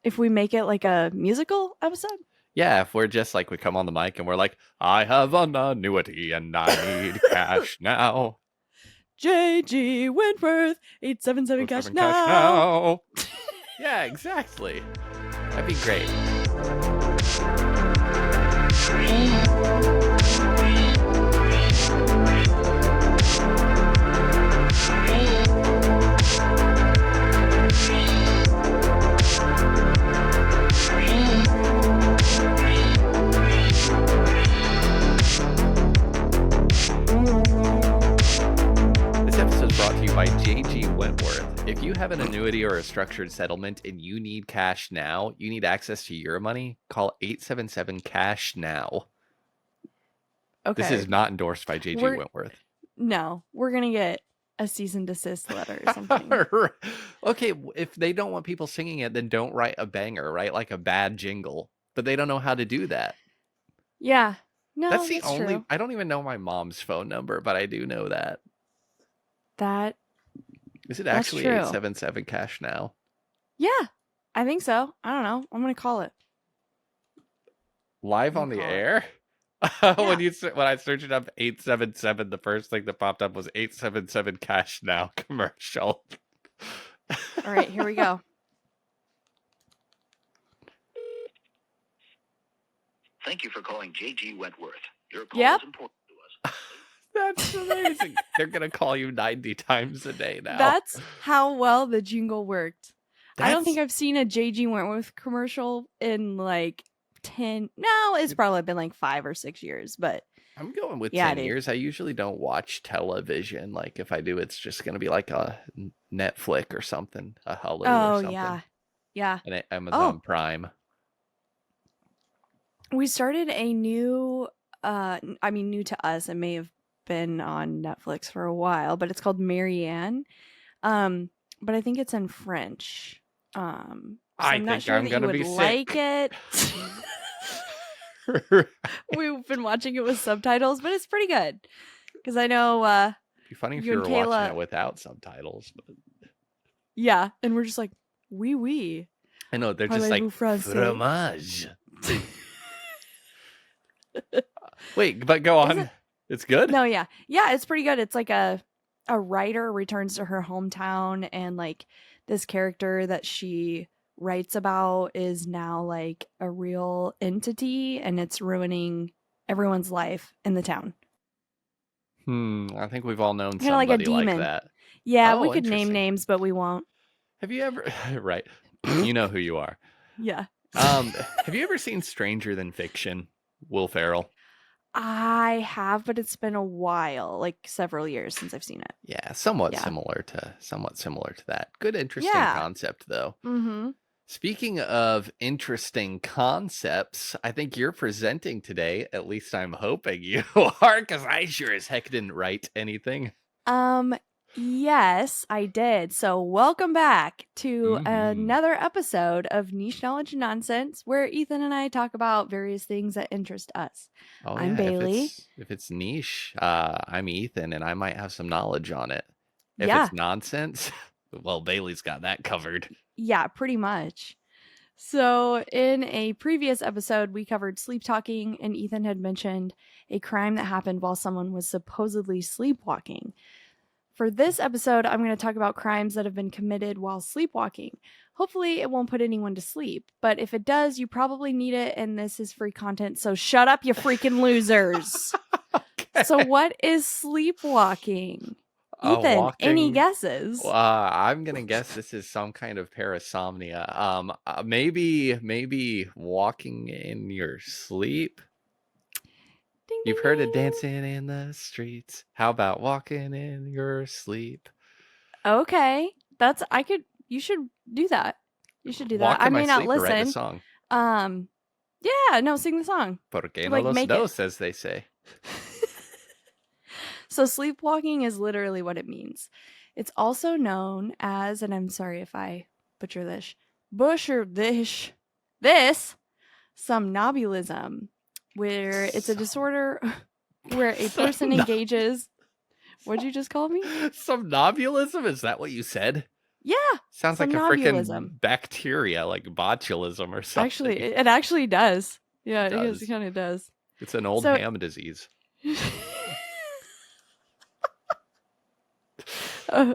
If we make it like a musical episode? Yeah, if we're just like we come on the mic and we're like, I have an annuity and I need cash now. JG Wentworth, 877 cash 7 cash now. now. Yeah, exactly. That'd be great. This episode is brought to you by JG Wentworth. If you have an annuity or a structured settlement and you need cash now, you need access to your money, call 877 cash now. Okay. This is not endorsed by JG Wentworth. No, we're going to get a cease and desist letter or something. Okay, if they don't want people singing it, then don't write a banger, write like a bad jingle. But they don't know how to do that. Yeah. No, That's the only true. I don't even know my mom's phone number, but I do know that. Is it actually 877 cash now? Yeah, I think so. I don't know. I'm going to call it. Live on the air? Yeah. When I searched it up 877, the first thing that popped up was 877 cash now commercial. All right, here we go. Thank you for calling JG Wentworth. Your call is important to us. That's amazing. They're going to call you 90 times a day now. That's how well the jingle worked. I don't think I've seen a JG Wentworth commercial in like 10. No, it's probably been like 5 or 6 years, but I'm going with 10 years. I usually don't watch television. Like if I do, it's just going to be like a Netflix or something, a Hulu or something. Yeah. And Amazon Prime. We started a new, new to us. It may have been on Netflix for a while, but it's called Marianne. But I think it's in French. So I'm not sure that you would like it. We've been watching it with subtitles, but it's pretty good. Because I know it'd be funny if you were watching it without subtitles. But... Yeah, and we're just like, oui. I know, they're just like, fromage. Wait, but go on. It's good? No, yeah. Yeah, it's pretty good. It's like a writer returns to her hometown, and like this character that she writes about is now like a real entity, and it's ruining everyone's life in the town. I think we've all known somebody like a demon. Like that. Yeah, we could name names, but we won't. Have you ever... Right. You know who you are. Yeah. Have you ever seen Stranger Than Fiction, Will Ferrell? I have, but it's been a while, like several years since I've seen it. Yeah, somewhat similar to that. Good, interesting concept, though. Mm-hmm. Speaking of interesting concepts, I think you're presenting today. At least I'm hoping you are, because I sure as heck didn't write anything. Yes, I did. So welcome back to another episode of Niche Knowledge and Nonsense, where Ethan and I talk about various things that interest us. I'm Bailey. If it's niche, I'm Ethan, and I might have some knowledge on it. If it's nonsense, well, Bailey's got that covered. Yeah, pretty much. So in a previous episode, we covered sleep talking, and Ethan had mentioned a crime that happened while someone was supposedly sleepwalking. For this episode, I'm going to talk about crimes that have been committed while sleepwalking. Hopefully, it won't put anyone to sleep, but if it does, you probably need it, and this is free content, so shut up, you freaking losers. Okay. So what is sleepwalking? Ethan, any guesses? I'm going to guess this is some kind of parasomnia. Maybe walking in your sleep. Ding, You've ding, heard ding. of dancing in the streets. How about walking in your sleep? Okay. You should do that. You should do that. I may not listen. Write the song. Yeah, no, sing the song. Porque no los dos, as they say. So sleepwalking is literally what it means. It's also known as, and I'm sorry if I butcher this, somnambulism, where it's a disorder where a person engages. What'd you just call me? Somnambulism? Is that what you said? Yeah, Sounds like a somnambulism. freaking bacteria, like botulism or Actually, something. it actually does. Yeah, It it does. kind of does. It's an old So, ham disease. oh.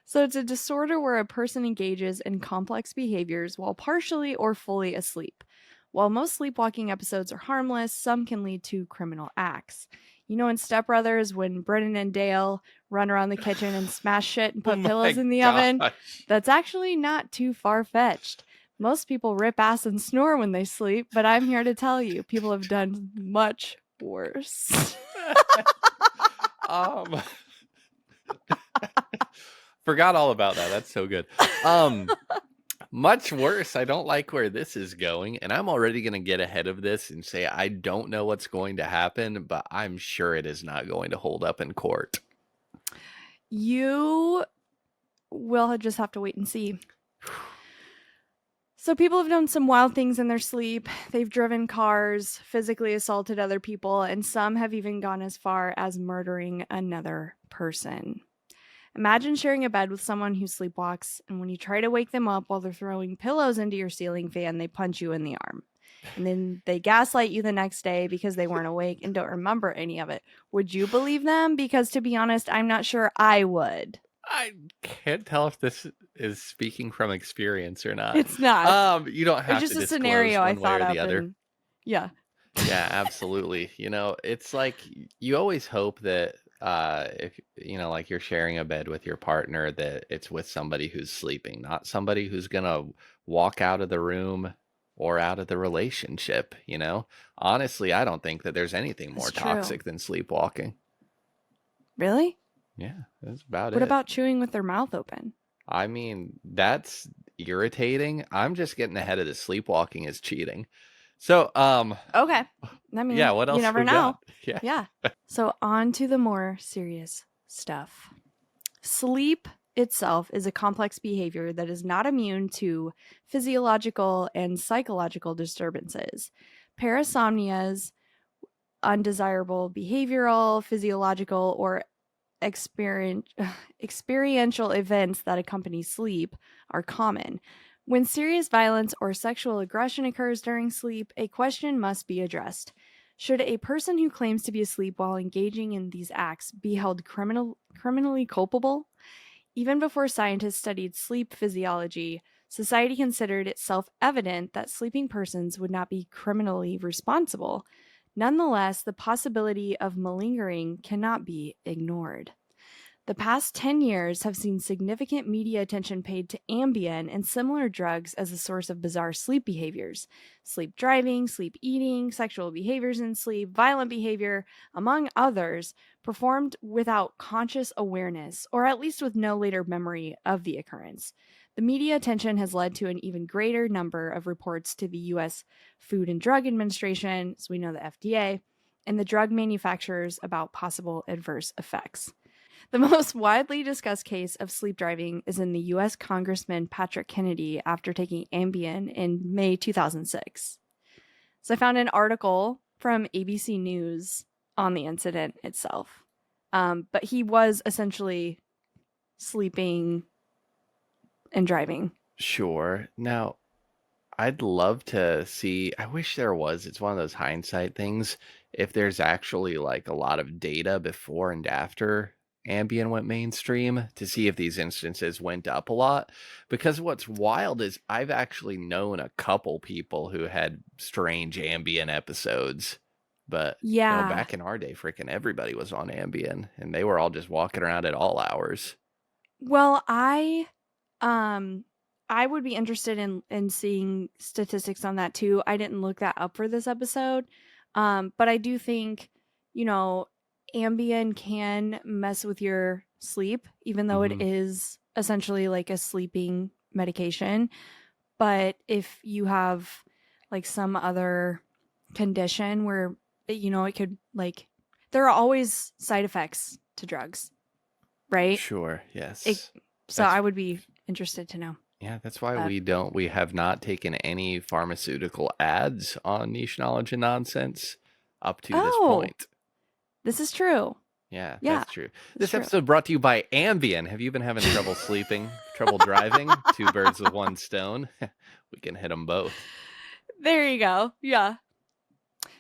So it's a disorder where a person engages in complex behaviors while partially or fully asleep. While most sleepwalking episodes are harmless, some can lead to criminal acts. You know, in Step Brothers, when Brennan and Dale run around the kitchen and smash shit and Oh put pillows my in the oven, gosh. that's actually not too far fetched. Most people rip ass and snore when they sleep, but I'm here to tell you, people have done much worse. um Forgot all about that. That's so good. Much worse. I don't like where this is going, and I'm already going to get ahead of this and say I don't know what's going to happen, but I'm sure it is not going to hold up in court. You will just have to wait and see. So people have done some wild things in their sleep. They've driven cars, physically assaulted other people, and some have even gone as far as murdering another person. Imagine sharing a bed with someone who sleepwalks, and when you try to wake them up while they're throwing pillows into your ceiling fan, they punch you in the arm. And then they gaslight you the next day because they weren't awake and don't remember any of it. Would you believe them? Because to be honest, I'm not sure I would. I can't tell if this is speaking from experience or not. It's not. You don't It's have just to a disclose scenario I one way thought or the up, other. and yeah. Yeah, absolutely. It's like you always hope that if like you're sharing a bed with your partner, that it's with somebody who's sleeping, not somebody who's gonna walk out of the room or out of the relationship. Honestly, I don't think that there's anything more That's true. toxic than sleepwalking. Really? Yeah, that's about What it. about chewing with their mouth open? I mean, that's irritating. I'm just getting ahead of the sleepwalking is cheating. So, Okay. I mean, yeah, what you else never we know. got? Yeah. Yeah. So on to the more serious stuff. Sleep itself is a complex behavior that is not immune to physiological and psychological disturbances. Parasomnias, undesirable behavioral, physiological, or experiential events that accompany sleep are common. When serious violence or sexual aggression occurs during sleep, a question must be addressed. Should a person who claims to be asleep while engaging in these acts be held criminally culpable? Even before scientists studied sleep physiology, society considered it self evident that sleeping persons would not be criminally responsible. Nonetheless, the possibility of malingering cannot be ignored. The past 10 years have seen significant media attention paid to Ambien and similar drugs as a source of bizarre sleep behaviors. Sleep driving, sleep eating, sexual behaviors in sleep, violent behavior, among others, performed without conscious awareness, or at least with no later memory of the occurrence. The media attention has led to an even greater number of reports to the U.S. Food and Drug Administration, as we know the FDA, and the drug manufacturers about possible adverse effects. The most widely discussed case of sleep driving is in the U.S. Congressman Patrick Kennedy after taking Ambien in May 2006. So I found an article from ABC News on the incident itself. But he was essentially sleeping and driving. Sure. Now, I'd love to see, I wish there was, it's one of those hindsight things, if there's actually like a lot of data before and after Ambien went mainstream to see if these instances went up a lot. Because what's wild is I've actually known a couple people who had strange Ambien episodes. But Yeah. back in our day, freaking everybody was on Ambien and they were all just walking around at all hours. Well, I would be interested in seeing statistics on that too. I didn't look that up for this episode. But I do think, Ambien can mess with your sleep, even though it is essentially like a sleeping medication. But if you have like some other condition where, it could there are always side effects to drugs, right? Sure, yes. So I would be interested to know. Yeah, that's why we have not taken any pharmaceutical ads on Niche Knowledge and Nonsense up to this point. This is true. Yeah, Yeah, that's true. that's This true. episode brought to you by Ambien. Have you been having trouble sleeping, trouble driving? Two birds with one stone. We can hit them both. There you go. Yeah.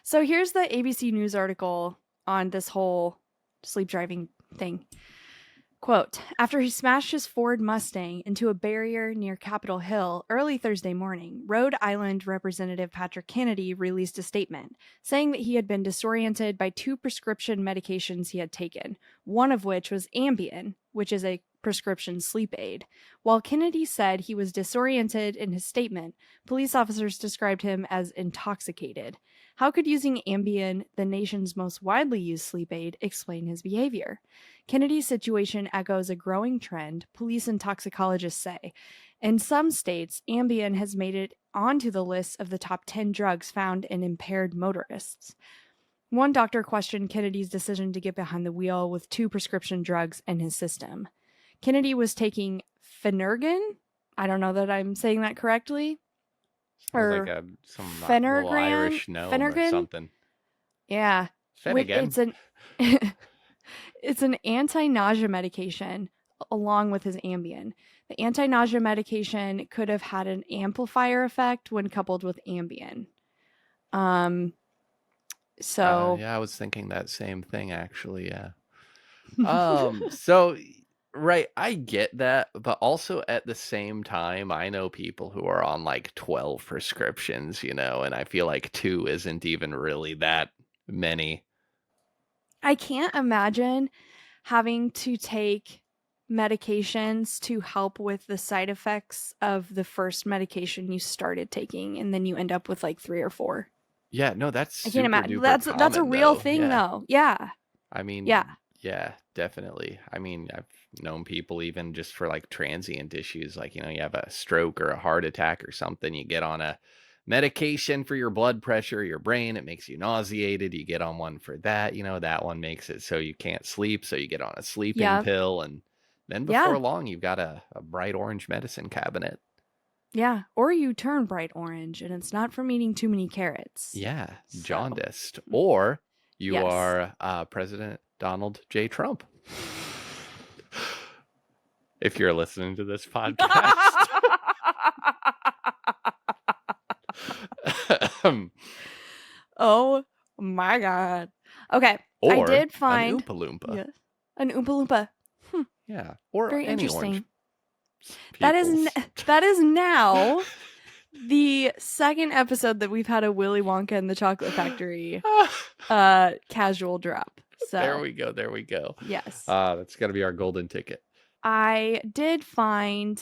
So here's the ABC News article on this whole sleep driving thing. Quote, after he smashed his Ford Mustang into a barrier near Capitol Hill early Thursday morning, Rhode Island Representative Patrick Kennedy released a statement saying that he had been disoriented by 2 prescription medications he had taken, one of which was Ambien, which is a prescription sleep aid. While Kennedy said he was disoriented in his statement, police officers described him as intoxicated. How could using Ambien, the nation's most widely used sleep aid, explain his behavior? Kennedy's situation echoes a growing trend, police and toxicologists say. In some states, Ambien has made it onto the list of the top 10 drugs found in impaired motorists. One doctor questioned Kennedy's decision to get behind the wheel with 2 prescription drugs in his system. Kennedy was taking Phenergan. I don't know that I'm saying that correctly. Sounds Or like some little Phenergan. Irish gnome or something. Yeah. Finnegan. It's an anti-nausea medication along with his Ambien. The anti-nausea medication could have had an amplifier effect when coupled with Ambien. Yeah, I was thinking that same thing actually, yeah. So right, I get that, but also at the same time, I know people who are on like 12 prescriptions, and I feel like 2 isn't even really that many. I can't imagine having to take medications to help with the side effects of the first medication you started taking, and then you end up with like 3 or 4. Yeah, no, that's I can't imagine. duper That's a common, real though. thing, Yeah. though. Yeah. I mean, Yeah. yeah, definitely. I mean, I've known people even just for like transient issues, like, you have a stroke or a heart attack or something, you get on a medication for your blood pressure, your brain, it makes you nauseated. You get on one for that, that one makes it so you can't sleep. So you get on a sleeping pill. And then before long, you've got a bright orange medicine cabinet. Yeah. Or you turn bright orange and it's not from eating too many carrots. Yeah. Jaundiced. Or you Yes. are President Donald J. Trump. If you're listening to this podcast. Oh my God. Okay. Or I did find an Oompa Loompa. Yeah, an Oompa Loompa. Yeah. Or Very any interesting. orange. That is now the second episode that we've had a Willy Wonka and the Chocolate Factory casual drop. So There we go. Yes. That's got to be our golden ticket. I did find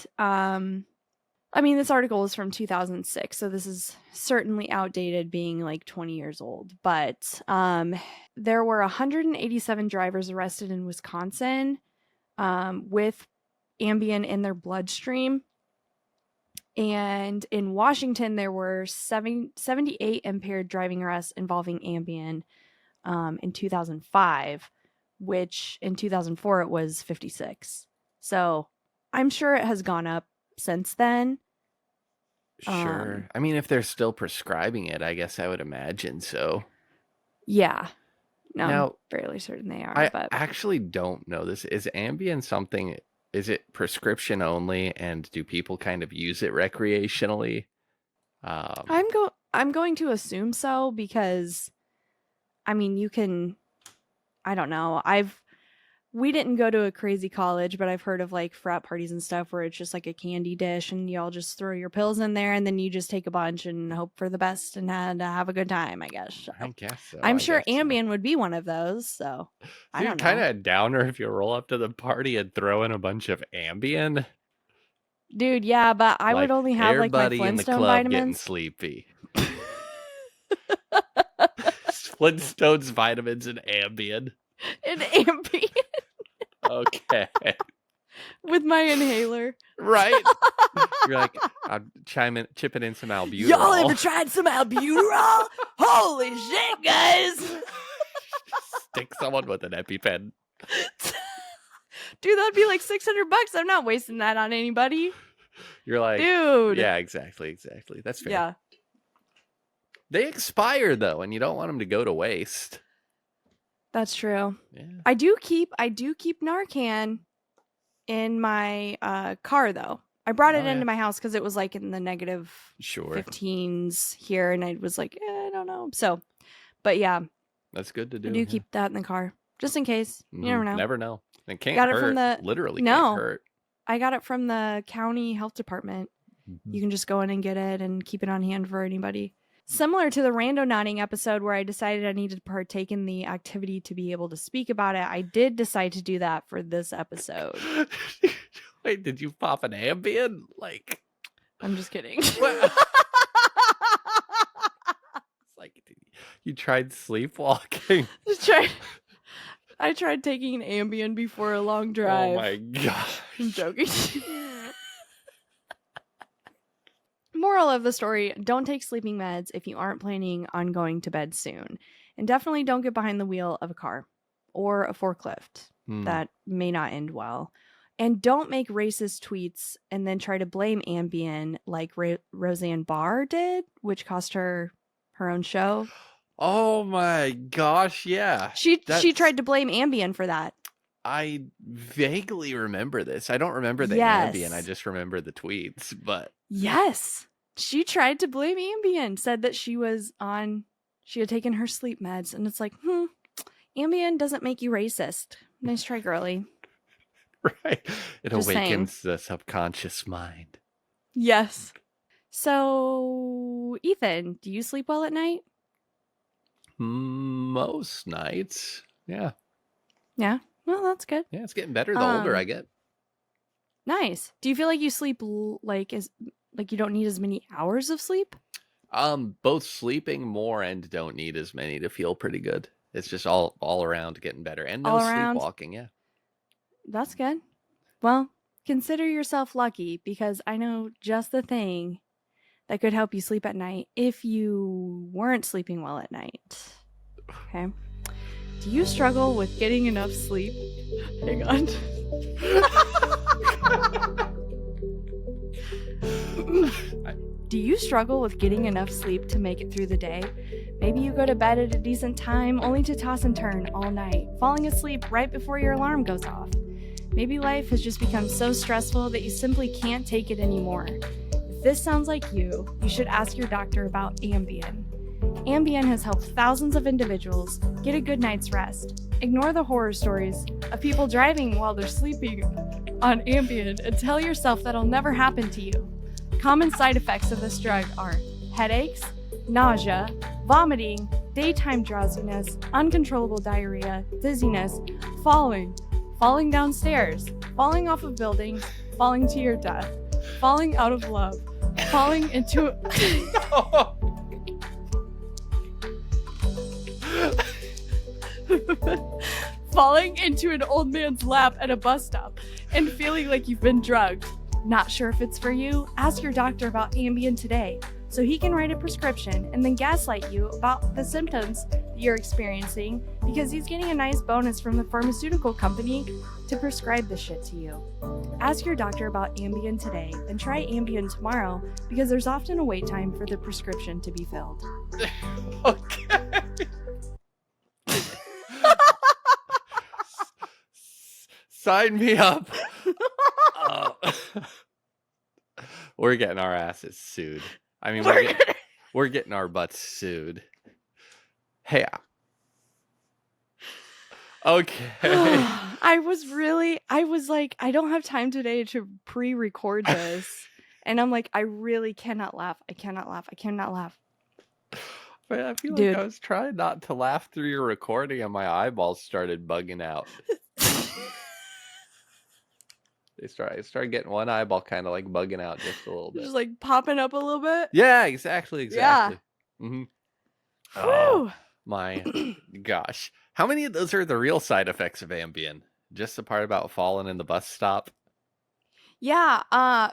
this article is from 2006, so this is certainly outdated, being like 20 years old. But there were 187 drivers arrested in Wisconsin with Ambien in their bloodstream. And in Washington, there were 78 impaired driving arrests involving Ambien in 2005, which in 2004 it was 56. So I'm sure it has gone up since then. Sure. I mean, if they're still prescribing it, I guess I would imagine so. Yeah. No, Now, I'm fairly certain they are. I but actually don't know this. Is Ambien something, is it prescription only, and do people kind of use it recreationally? I'm going to assume so, because you can, I don't know. We didn't go to a crazy college, but I've heard of like frat parties and stuff where it's just like a candy dish and y'all just throw your pills in there and then you just take a bunch and hope for the best and have a good time, I guess. So. I guess so. I'm sure Ambien would be one of those, so I don't know. Kind of a downer if you roll up to the party and throw in a bunch of Ambien. Dude, yeah, but I would only have like my Flintstone in the club vitamins. getting sleepy. Flintstones, vitamins, and Ambien. An Ambien. Okay. With my inhaler. Right? You're like, I'm chipping in some albuterol. Y'all ever tried some albuterol? Holy shit, guys. Stick someone with an EpiPen. Dude, that'd be like $600. I'm not wasting that on anybody. You're like, dude. Yeah, exactly. That's fair. Yeah. They expire, though, and you don't want them to go to waste. That's true. Yeah. I do keep Narcan in my car though. I brought it into my house because it was like in the negative Sure. 15s here, and I was like, I don't know. So, but yeah, That's good to do. I do keep that in the car just in case. You never know. Never know. It can't Got it hurt. from the Literally no. can't hurt. I got it from the county health department. You can just go in and get it and keep it on hand for anybody. Similar to the randonauting episode where I decided I needed to partake in the activity to be able to speak about it, I did decide to do that for this episode. Wait, did you pop an Ambien? Like, I'm just kidding. It's like you tried sleepwalking. I tried taking an Ambien before a long drive. Oh my gosh. I'm joking. Moral of the story, don't take sleeping meds if you aren't planning on going to bed soon. And definitely don't get behind the wheel of a car or a forklift. That may not end well. And don't make racist tweets and then try to blame Ambien like Roseanne Barr did, which cost her own show. Oh my gosh, yeah. She tried to blame Ambien for that. I vaguely remember this. I don't remember the Ambien. I just remember the tweets, but yes, she tried to blame Ambien, said that she had taken her sleep meds, and it's like, Ambien doesn't make you racist. Nice try, girly. Right. It just awakens the subconscious mind. Yes. So, Ethan, do you sleep well at night? Most nights. Yeah. Yeah. Well, that's good. Yeah, it's getting better the older I get. Nice. Do you feel like you sleep like you don't need as many hours of sleep? Both sleeping more and don't need as many to feel pretty good. It's just all around getting better. And no sleepwalking, yeah. That's good. Well, consider yourself lucky because I know just the thing that could help you sleep at night if you weren't sleeping well at night. Okay. Do you struggle with getting enough sleep? Hang on. Do you struggle with getting enough sleep to make it through the day? Maybe you go to bed at a decent time only to toss and turn all night, falling asleep right before your alarm goes off. Maybe life has just become so stressful that you simply can't take it anymore. If this sounds like you should ask your doctor about Ambien. Ambien has helped thousands of individuals get a good night's rest. Ignore the horror stories of people driving while they're sleeping on Ambien and tell yourself that'll never happen to you. Common side effects of this drug are headaches, nausea, vomiting, daytime drowsiness, uncontrollable diarrhea, dizziness, falling downstairs, falling off of buildings, falling to your death, falling out of love, falling into falling into an old man's lap at a bus stop and feeling like you've been drugged. Not sure if it's for you? Ask your doctor about Ambien today so he can write a prescription and then gaslight you about the symptoms that you're experiencing because he's getting a nice bonus from the pharmaceutical company to prescribe this shit to you. Ask your doctor about Ambien today and try Ambien tomorrow because there's often a wait time for the prescription to be filled. Okay. Sign me up. We're getting our asses sued. I mean, we're getting our butts sued. Hey. Okay. I was like, I don't have time today to pre-record this. And I'm like, I really cannot laugh. I cannot laugh. But I feel Dude. like I was trying not to laugh through your recording and my eyeballs started bugging out. I started getting one eyeball kind of like bugging out just a little bit. Just like popping up a little bit? Yeah, exactly. Yeah. Mm-hmm. Oh, my gosh. How many of those are the real side effects of Ambien? Just the part about falling in the bus stop? Yeah,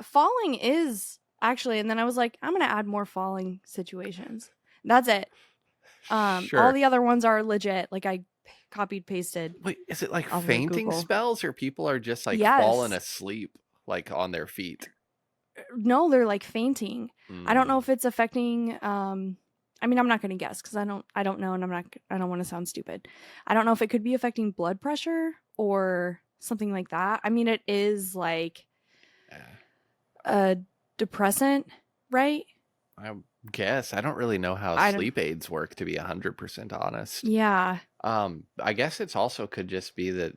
falling is actually, and then I was like, I'm going to add more falling situations. That's it. Sure. All the other ones are legit. Like I copied, pasted. Wait, is it like off of fainting Google. spells or people are just like Yes. falling asleep like on their feet? No, they're like fainting. I don't know if it's affecting I mean, I'm not going to guess because I don't know, and I don't want to sound stupid. I don't know if it could be affecting blood pressure or something like that. I mean, it is like Yeah. a depressant, right? I guess I don't really know how I don't. sleep aids work, to be 100% honest. Yeah, I guess it's also could just be that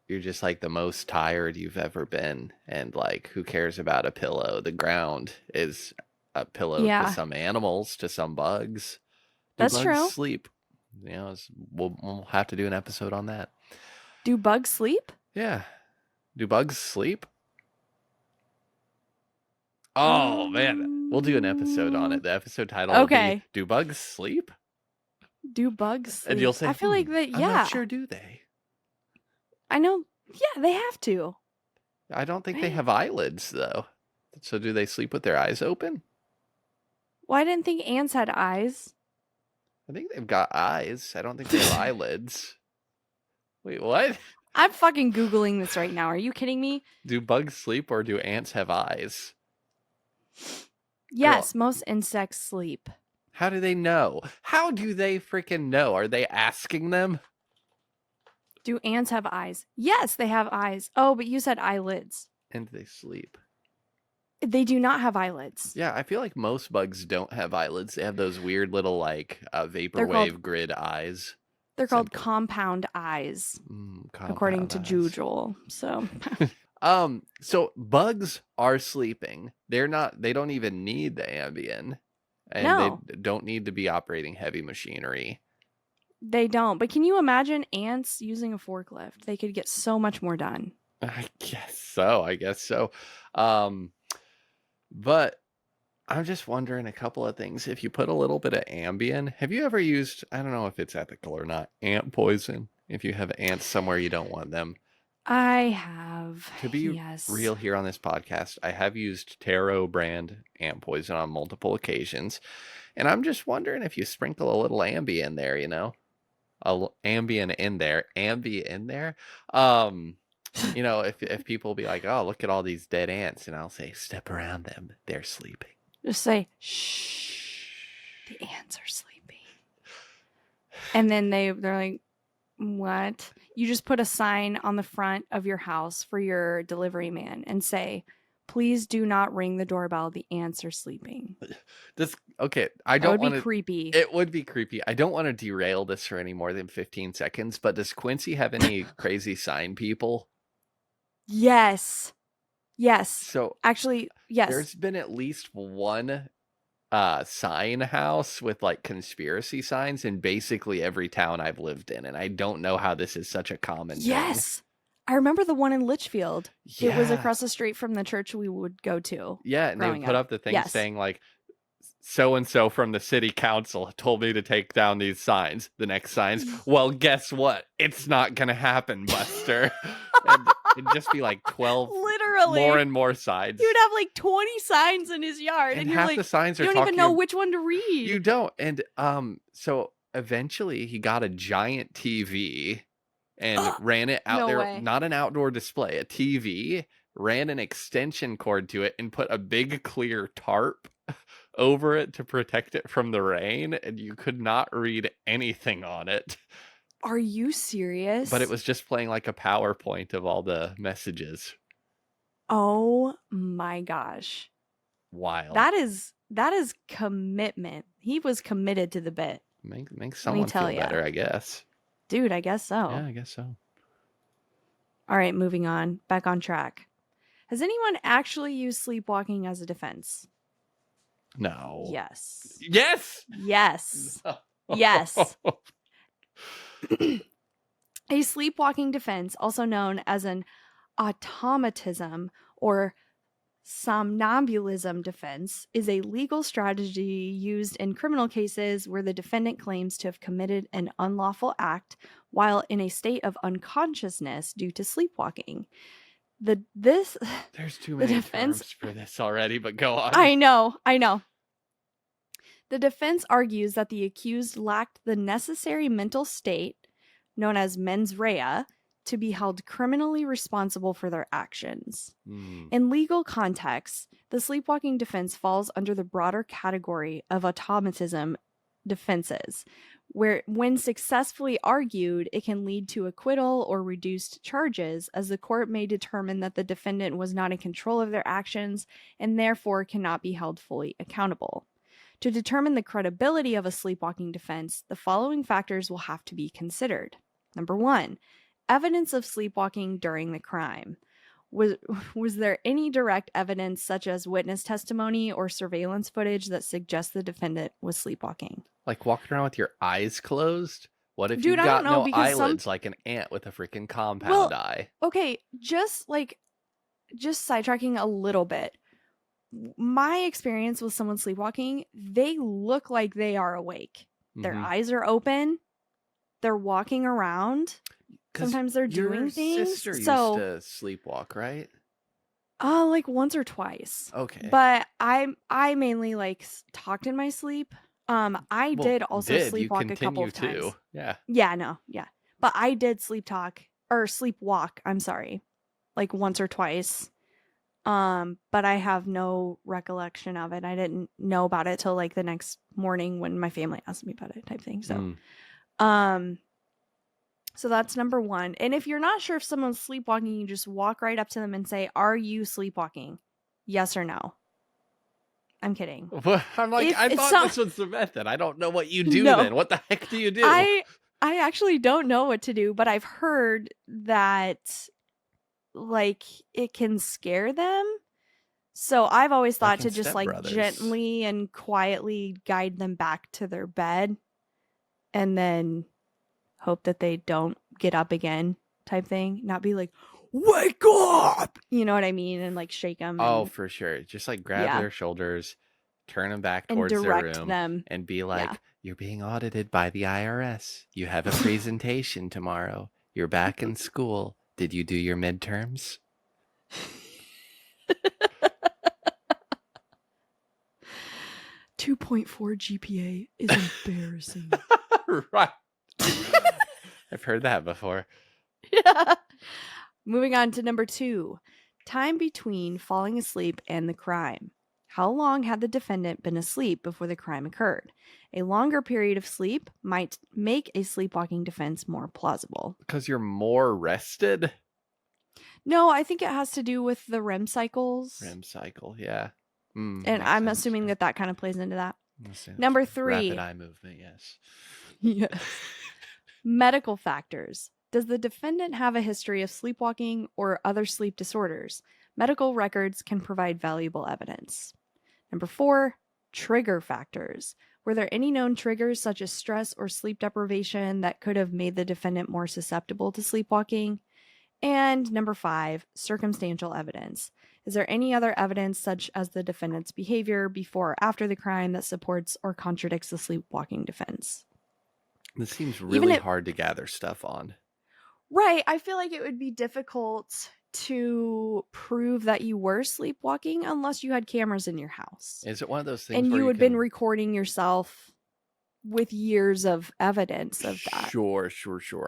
you're just like the most tired you've ever been, and like who cares about a pillow? The ground is a pillow to yeah, some animals, to some bugs. Do that's bugs true. sleep? You know, we'll have to do an episode on that. Do bugs sleep? Yeah. Do bugs sleep? Oh man, we'll do an episode on it. Um. The episode title will be Okay. "Do Bugs Sleep?" Do bugs And you'll sleep? say, I feel like that. I'm not Yeah, sure, do they? I know. Yeah, they have to. I don't think they Right? have eyelids though. So do they sleep with their eyes open? Well, I didn't think ants had eyes. I think they've got eyes. I don't think they have eyelids. Wait, what? I'm fucking Googling this right now. Are you kidding me? Do bugs sleep or do ants have eyes? Girl, Yes, most insects sleep. how do they know? How do they freaking know? Are they asking them? Do ants have eyes? Yes, they have eyes. Oh, but you said eyelids. And they sleep. They do not have eyelids. Yeah, I feel like most bugs don't have eyelids. They have those weird little like They're called vaporwave grid eyes. they're called Simple. compound eyes, according Compound to eyes. Jujul. So So bugs are sleeping. They don't even need the Ambien. And no, they don't need to be operating heavy machinery. they don't. But can you imagine ants using a forklift? They could get so much more done. I guess so. But I'm just wondering a couple of things. If you put a little bit of Ambien, have you ever used, I don't know if it's ethical or not, ant poison? If you have ants somewhere you don't want them. I have. To be Yes. real here on this podcast, I have used Taro brand ant poison on multiple occasions. And I'm just wondering if you sprinkle a little Ambien in there, Ambien in there. If people be like, "Oh, look at all these dead ants," and I'll say, "Step around them. They're sleeping." Just say, shh, the ants are sleeping. And then they're like, what? You just put a sign on the front of your house for your delivery man and say, please do not ring the doorbell. The ants are sleeping. I That don't would want be to. creepy. It would be creepy. I don't want to derail this for any more than 15 seconds, but does Quincy have any crazy sign people? Yes. Yes. So Actually, yes. there's been at least one sign house with like conspiracy signs in basically every town I've lived in, and I don't know how this is such a common Yes. I remember the one in Litchfield. thing. It was Yeah. across the street from the church we would go to. Yeah, and they would put up the thing saying like, so and so from the city council told me to take down these signs. The next signs, well, guess what? It's not gonna happen, Buster. And it'd just be like 12 Literally more and more signs. He would have like 20 signs in his yard, and you're half like, the signs are you don't even know which one to read. You don't. And so eventually he got a giant TV and ran it out there. way. Not an outdoor display, a TV, ran an extension cord to it and put a big clear tarp over it to protect it from the rain, and you could not read anything on it. Are you serious? But it was just playing like a PowerPoint of all the messages. Oh my gosh. Wild. That is commitment. He was committed to the bit. Makes someone feel better, I guess. Dude, I guess so. Yeah, I guess so. All right, moving on. Back on track. Has anyone actually used sleepwalking as a defense? No. Yes. Yes. Yes. Yes. A sleepwalking defense, also known as an automatism or somnambulism defense, is a legal strategy used in criminal cases where the defendant claims to have committed an unlawful act while in a state of unconsciousness due to sleepwalking. There's too many terms for this already, but go on. I know. The defense argues that the accused lacked the necessary mental state, known as mens rea, to be held criminally responsible for their actions. In legal contexts, the sleepwalking defense falls under the broader category of automatism defenses, where when successfully argued, it can lead to acquittal or reduced charges, as the court may determine that the defendant was not in control of their actions and therefore cannot be held fully accountable. To determine the credibility of a sleepwalking defense, the following factors will have to be considered. Number 1, evidence of sleepwalking during the crime. Was there any direct evidence, such as witness testimony or surveillance footage, that suggests the defendant was sleepwalking? Like walking around with your eyes closed? What if Dude, you've I don't got know, no because eyelids like an ant with a freaking compound Well, eye? okay, just sidetracking a little bit. My experience with someone sleepwalking, they look like they are awake. Their Mhm. eyes are open. They're walking around. 'Cause Sometimes they're your doing things. sister used So, to sleepwalk, right? like once or twice. Okay. But I mainly like talked in my sleep. I Well, did also you sleepwalk a couple continue of times. to. Yeah. Yeah, no, yeah. But I did sleepwalk, I'm sorry, like once or twice. But I have no recollection of it. I didn't know about it till like the next morning when my family asked me about it, type thing. So, Mm. so that's number 1. And if you're not sure if someone's sleepwalking, you just walk right up to them and say, "Are you sleepwalking? Yes or no?" I'm kidding. Well, I'm like, If I it's thought this was the method. I don't know what you do No. then. What the heck do you do? I actually don't know what to do, but I've heard that like it can scare them. So I've always thought Like to in just Step like Brothers. gently and quietly guide them back to their bed and then hope that they don't get up again, type thing. Not be like, "Wake up!" You know what I mean? And like shake them. Oh, And, for sure. Just like grab yeah. their shoulders, turn them back And towards their direct room, them. and be Yeah. like, "You're being audited by the IRS. You have a presentation tomorrow. You're back in school. Did you do your midterms?" 2.4 GPA is embarrassing. Right. I've heard that before. Yeah. Moving on to number 2, time between falling asleep and the crime. How long had the defendant been asleep before the crime occurred? A longer period of sleep might make a sleepwalking defense more plausible. Because you're more rested? No, I think it has to do with the REM cycles. REM cycle, yeah. And Makes I'm sense, assuming yeah. that kind of plays into that. Makes sense. Number 3. Rapid eye movement, yes. Yes. Medical factors. Does the defendant have a history of sleepwalking or other sleep disorders? Medical records can provide valuable evidence. Number 4, trigger factors. Were there any known triggers such as stress or sleep deprivation that could have made the defendant more susceptible to sleepwalking? And number 5, circumstantial evidence. Is there any other evidence, such as the defendant's behavior before or after the crime, that supports or contradicts the sleepwalking defense? This seems really hard to gather stuff on. Right. I feel like it would be difficult to prove that you were sleepwalking unless you had cameras in your house. Is it one of those things And where you you had can... been recording yourself with years of evidence of that. Sure.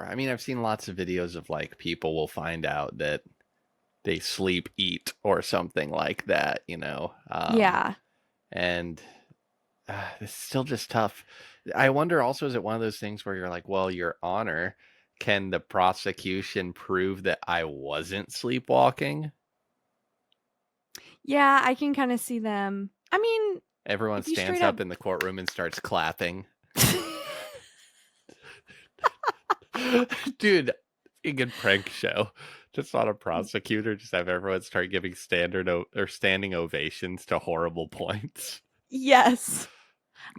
I mean, I've seen lots of videos of like people will find out that they sleep eat or something like that, you know? Yeah. And it's still just tough. I wonder also, is it one of those things where you're like, well, Your Honor, can the prosecution prove that I wasn't sleepwalking? Yeah, I can kind of see them. I mean, Everyone if you stands straight up up- in the courtroom and starts clapping. Dude, a good prank show. Just not a prosecutor, just have everyone start giving standing ovations to horrible points. yes.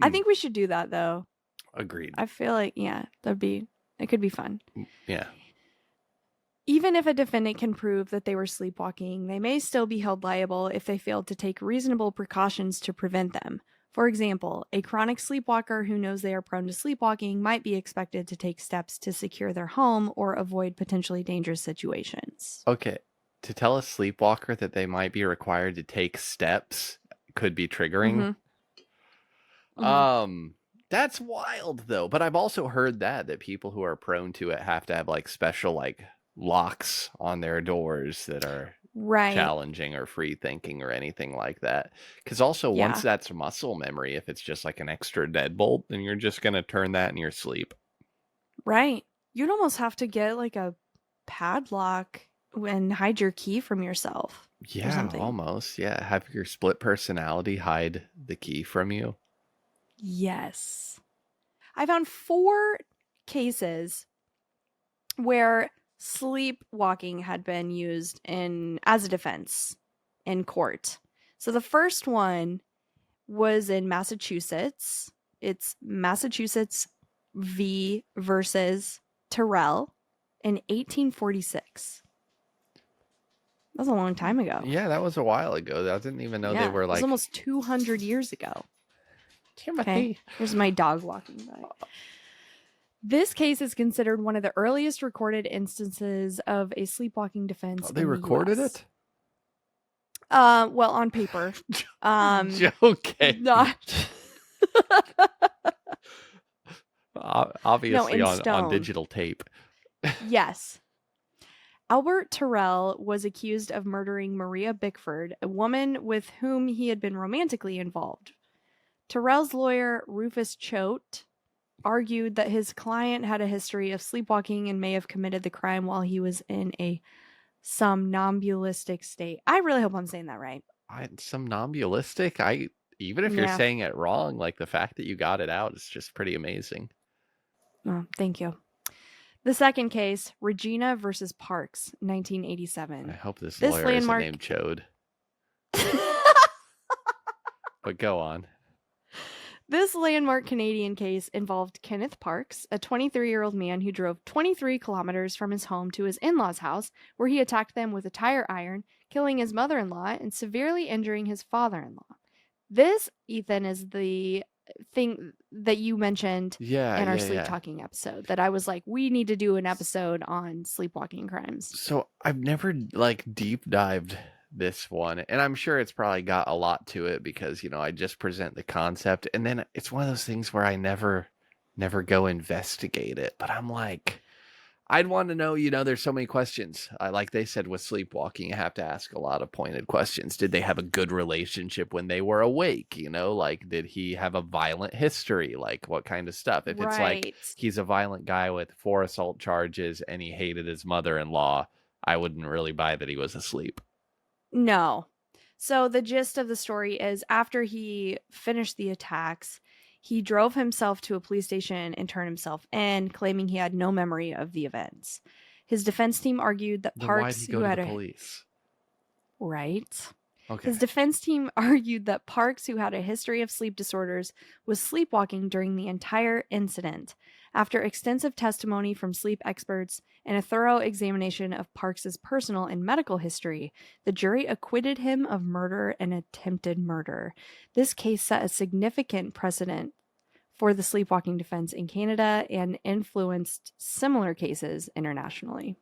I think we should do that though. Agreed. I feel like, yeah, it could be fun. Yeah. Even if a defendant can prove that they were sleepwalking, they may still be held liable if they failed to take reasonable precautions to prevent them. For example, a chronic sleepwalker who knows they are prone to sleepwalking might be expected to take steps to secure their home or avoid potentially dangerous situations. Okay. To tell a sleepwalker that they might be required to take steps could be triggering. That's wild though. But I've also heard that people who are prone to it have to have like special like locks on their doors that are Right. challenging or free thinking or anything like that. Because also, once Yeah. that's muscle memory, if it's just like an extra deadbolt, then you're just going to turn that in your sleep. Right. You'd almost have to get like a padlock and hide your key from yourself or Yeah, something. almost. Yeah. Have your split personality hide the key from you. Yes. I found 4 cases where sleepwalking had been used in as a defense in court. So the first one was in Massachusetts. It's Massachusetts v. versus Terrell in 1846. That was a long time ago. Yeah, that was a while ago. I didn't even know they Yeah, were it was like almost 200 years ago. Okay, Timothy. here's my dog walking by. This case is considered one of the earliest recorded instances of a sleepwalking defense They in the recorded US. it? Well, on paper. Okay. Not no, Obviously in on stone. digital tape. Yes. Albert Terrell was accused of murdering Maria Bickford, a woman with whom he had been romantically involved. Terrell's lawyer, Rufus Choate, argued that his client had a history of sleepwalking and may have committed the crime while he was in a somnambulistic state. I really hope I'm saying that right. Somnambulistic? Even if you're Yeah. saying it wrong, like the fact that you got it out is just pretty amazing. Oh, thank you. The second case, Regina versus Parks, 1987. I hope this This lawyer isn't landmark named Chode. But go on. This landmark Canadian case involved Kenneth Parks, a 23-year-old man who drove 23 kilometers from his home to his in-laws' house, where he attacked them with a tire iron, killing his mother-in-law and severely injuring his father-in-law. This, Ethan, is the thing that you mentioned in our sleep talking episode that I was like, we need to do an episode on sleepwalking crimes. So I've never like deep dived this one, and I'm sure it's probably got a lot to it because I just present the concept, and then it's one of those things where I never go investigate it. But I'm like, I'd want to know, there's so many questions. Like they said with sleepwalking, you have to ask a lot of pointed questions. Did they have a good relationship when they were awake? Like, did he have a violent history? Like, what kind of stuff? If it's like he's a violent guy with 4 assault charges and he hated his mother-in-law, I wouldn't really buy that he was asleep. No. So the gist of the story is after he finished the attacks, he drove himself to a police station and turned himself in, claiming he had no memory of the events. His defense team argued that Then Parks, why'd he go who to had the police? Right. Okay. His defense team argued that Parks, who had a history of sleep disorders, was sleepwalking during the entire incident. After extensive testimony from sleep experts and a thorough examination of Parks's personal and medical history, the jury acquitted him of murder and attempted murder. This case set a significant precedent for the sleepwalking defense in Canada and influenced similar cases internationally.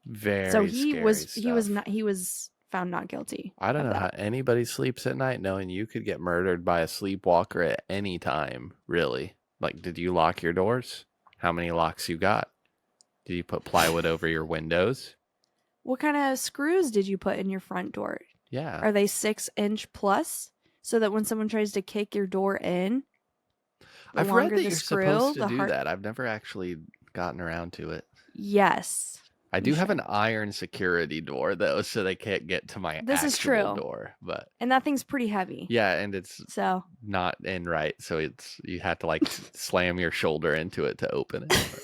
Very So he scary was stuff. he was found not guilty. I don't of know how that. anybody sleeps at night knowing you could get murdered by a sleepwalker at any time, really. Like, did you lock your doors? How many locks you got? Did you put plywood over your windows? What kind of screws did you put in your front door? Yeah. Are they 6-inch plus so that when someone tries to kick your door in, I've read longer that the you're screw, supposed to the do heart. that. I've never actually gotten around to it. Yes. I do you have should. an iron security door though, so they can't get to my This is actual true. door. But And that thing's pretty heavy. yeah, and it's So not in right, so you have to like slam your shoulder into it to open it.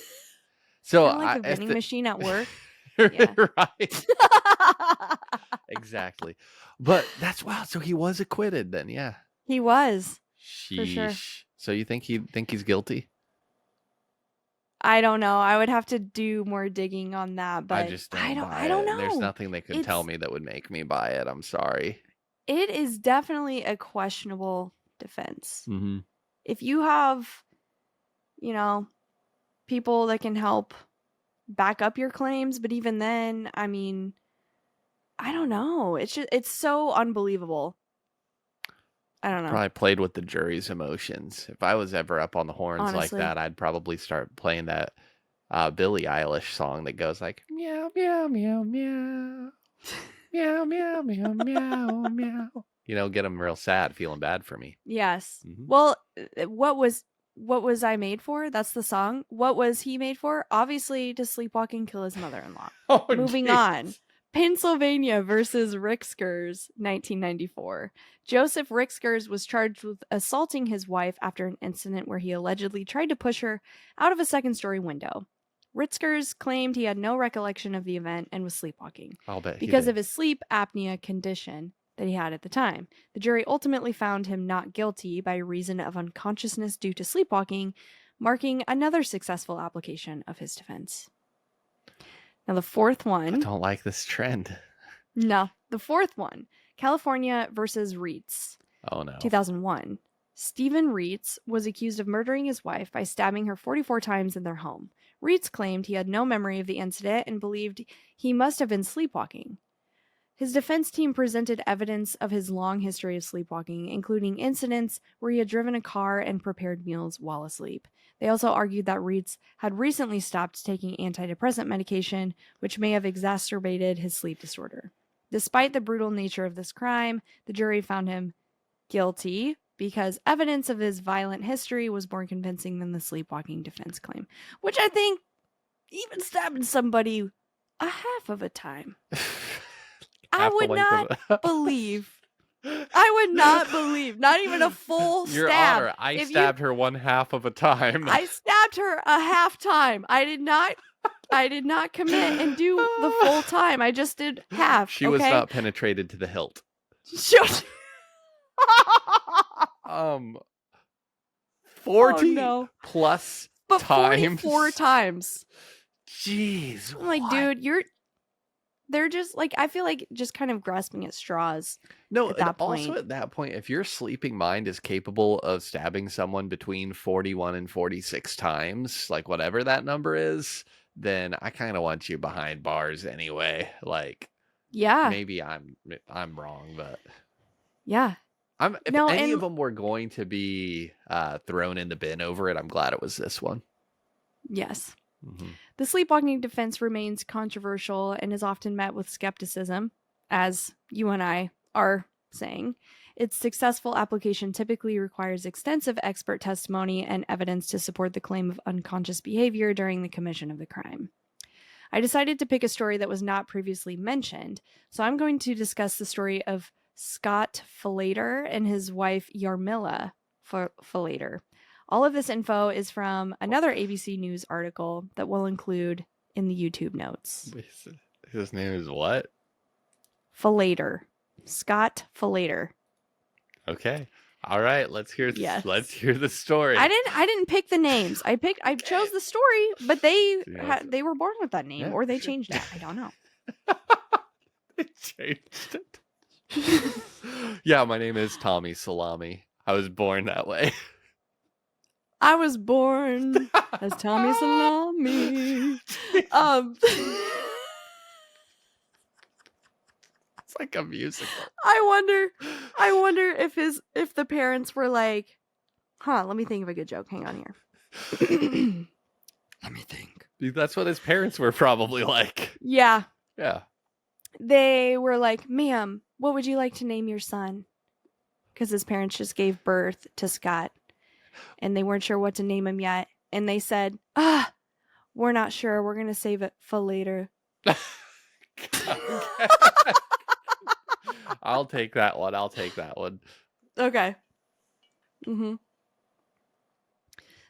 So kind of like a vending machine at work. Yeah. Right. Exactly. But that's wow. So he was acquitted then, yeah. He was. Sheesh. For sure. So you think he's guilty? I don't know. I would have to do more digging on that, but I just don't buy I don't it. know. There's nothing they could tell me that would make me buy it. I'm sorry. It is definitely a questionable defense. Mm-hmm. If you have, people that can help back up your claims, but even then, I mean, I don't know. It's so unbelievable. I don't know. Probably played with the jury's emotions. If I was ever up on the horns Honestly. like that, I'd probably start playing that Billie Eilish song that goes like meow meow meow meow. Meow, meow, meow, meow, meow. Get them real sad, feeling bad for me. Yes. Mhm. Well, what was I made for? That's the song. What was he made for? Obviously to sleepwalk and kill his mother-in-law. Oh, Moving on. jeez. Pennsylvania versus Rickskers, 1994. Joseph Rickskers was charged with assaulting his wife after an incident where he allegedly tried to push her out of a second-story window. Rickskers claimed he had no recollection of the event and was sleepwalking I'll bet he because did. of his sleep apnea condition that he had at the time. The jury ultimately found him not guilty by reason of unconsciousness due to sleepwalking, marking another successful application of his defense. Now, the fourth I one. don't like this trend. No, the fourth one. California versus Reitz, Oh, no. 2001. Stephen Reitz was accused of murdering his wife by stabbing her 44 times in their home. Reitz claimed he had no memory of the incident and believed he must have been sleepwalking. His defense team presented evidence of his long history of sleepwalking, including incidents where he had driven a car and prepared meals while asleep. They also argued that Reitz had recently stopped taking antidepressant medication, which may have exacerbated his sleep disorder. Despite the brutal nature of this crime, the jury found him guilty because evidence of his violent history was more convincing than the sleepwalking defense claim, which I think even stabbing somebody a half of a time. I would not believe. I would not believe. Not even a full Your stab. Honor, I stabbed her one half of a time. I stabbed her a half time. I did not commit and do the full time. I just did half. She was not penetrated to the hilt. Shut. 40 plus but times. 44 times. Jeez. I'm like, dude, they're just like, I feel like just kind of grasping at straws. No, at that point. Also at that point, if your sleeping mind is capable of stabbing someone between 41 and 46 times, like whatever that number is, then I kind of want you behind bars anyway. Like, yeah, maybe I'm wrong, but yeah. If any of them were going to be thrown in the bin over it, I'm glad it was this one. Yes. Mm-hmm. The sleepwalking defense remains controversial and is often met with skepticism, as you and I are saying. Its successful application typically requires extensive expert testimony and evidence to support the claim of unconscious behavior during the commission of the crime. I decided to pick a story that was not previously mentioned, so I'm going to discuss the story of Scott Falater and his wife Yarmila Falater. All of this info is from another ABC News article that we'll include in the YouTube notes. His name is what? Falater. Scott Falater. Okay. All right, let's hear the story. I didn't pick the names. I chose the story, but they were born with that name, or they changed it. I don't know. They changed it. Yeah, my name is Tommy Salami. I was born that way. I was born as Tommy Salami. It's like a musical. I wonder if the parents were like, let me think of a good joke. Hang on here. Let me think. Dude, that's what his parents were probably like. Yeah. Yeah. They were like, ma'am, what would you like to name your son? Because his parents just gave birth to Scott. And they weren't sure what to name him yet. And they said, we're not sure. We're going to save it for later. I'll take that one. Okay. Mm-hmm.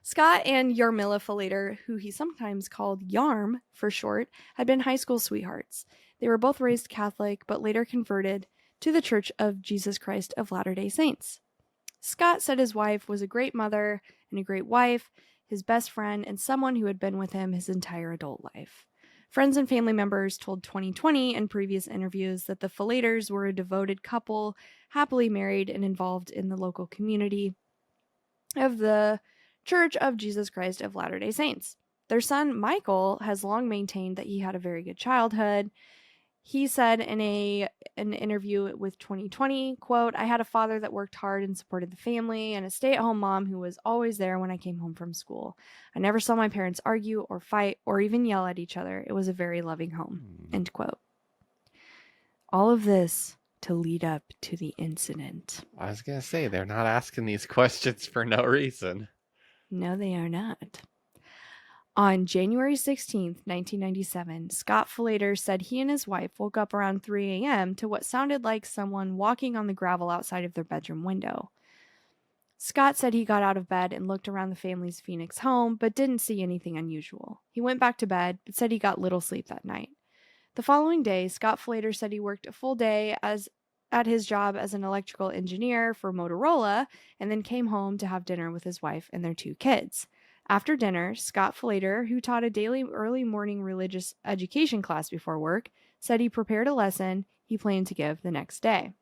Scott and Yarmila Falater, who he sometimes called Yarm for short, had been high school sweethearts. They were both raised Catholic, but later converted to the Church of Jesus Christ of Latter-day Saints. Scott said his wife was a great mother and a great wife, his best friend, and someone who had been with him his entire adult life. Friends and family members told 2020 in previous interviews that the Falaters were a devoted couple, happily married and involved in the local community of the Church of Jesus Christ of Latter-day Saints. Their son, Michael, has long maintained that he had a very good childhood. He said in an interview with 2020, quote, I had a father that worked hard and supported the family and a stay-at-home mom who was always there when I came home from school. I never saw my parents argue or fight or even yell at each other. It was a very loving home, end quote. All of this to lead up to the incident. I was gonna say they're not asking these questions for no reason. No, they are not. On January 16th, 1997, Scott Flater said he and his wife woke up around 3 a.m. to what sounded like someone walking on the gravel outside of their bedroom window. Scott said he got out of bed and looked around the family's Phoenix home, but didn't see anything unusual. He went back to bed, but said he got little sleep that night. The following day, Scott Flater said he worked a full day at his job as an electrical engineer for Motorola and then came home to have dinner with his wife and their 2 kids. After dinner, Scott Flater, who taught a daily early morning religious education class before work, said he prepared a lesson he planned to give the next day.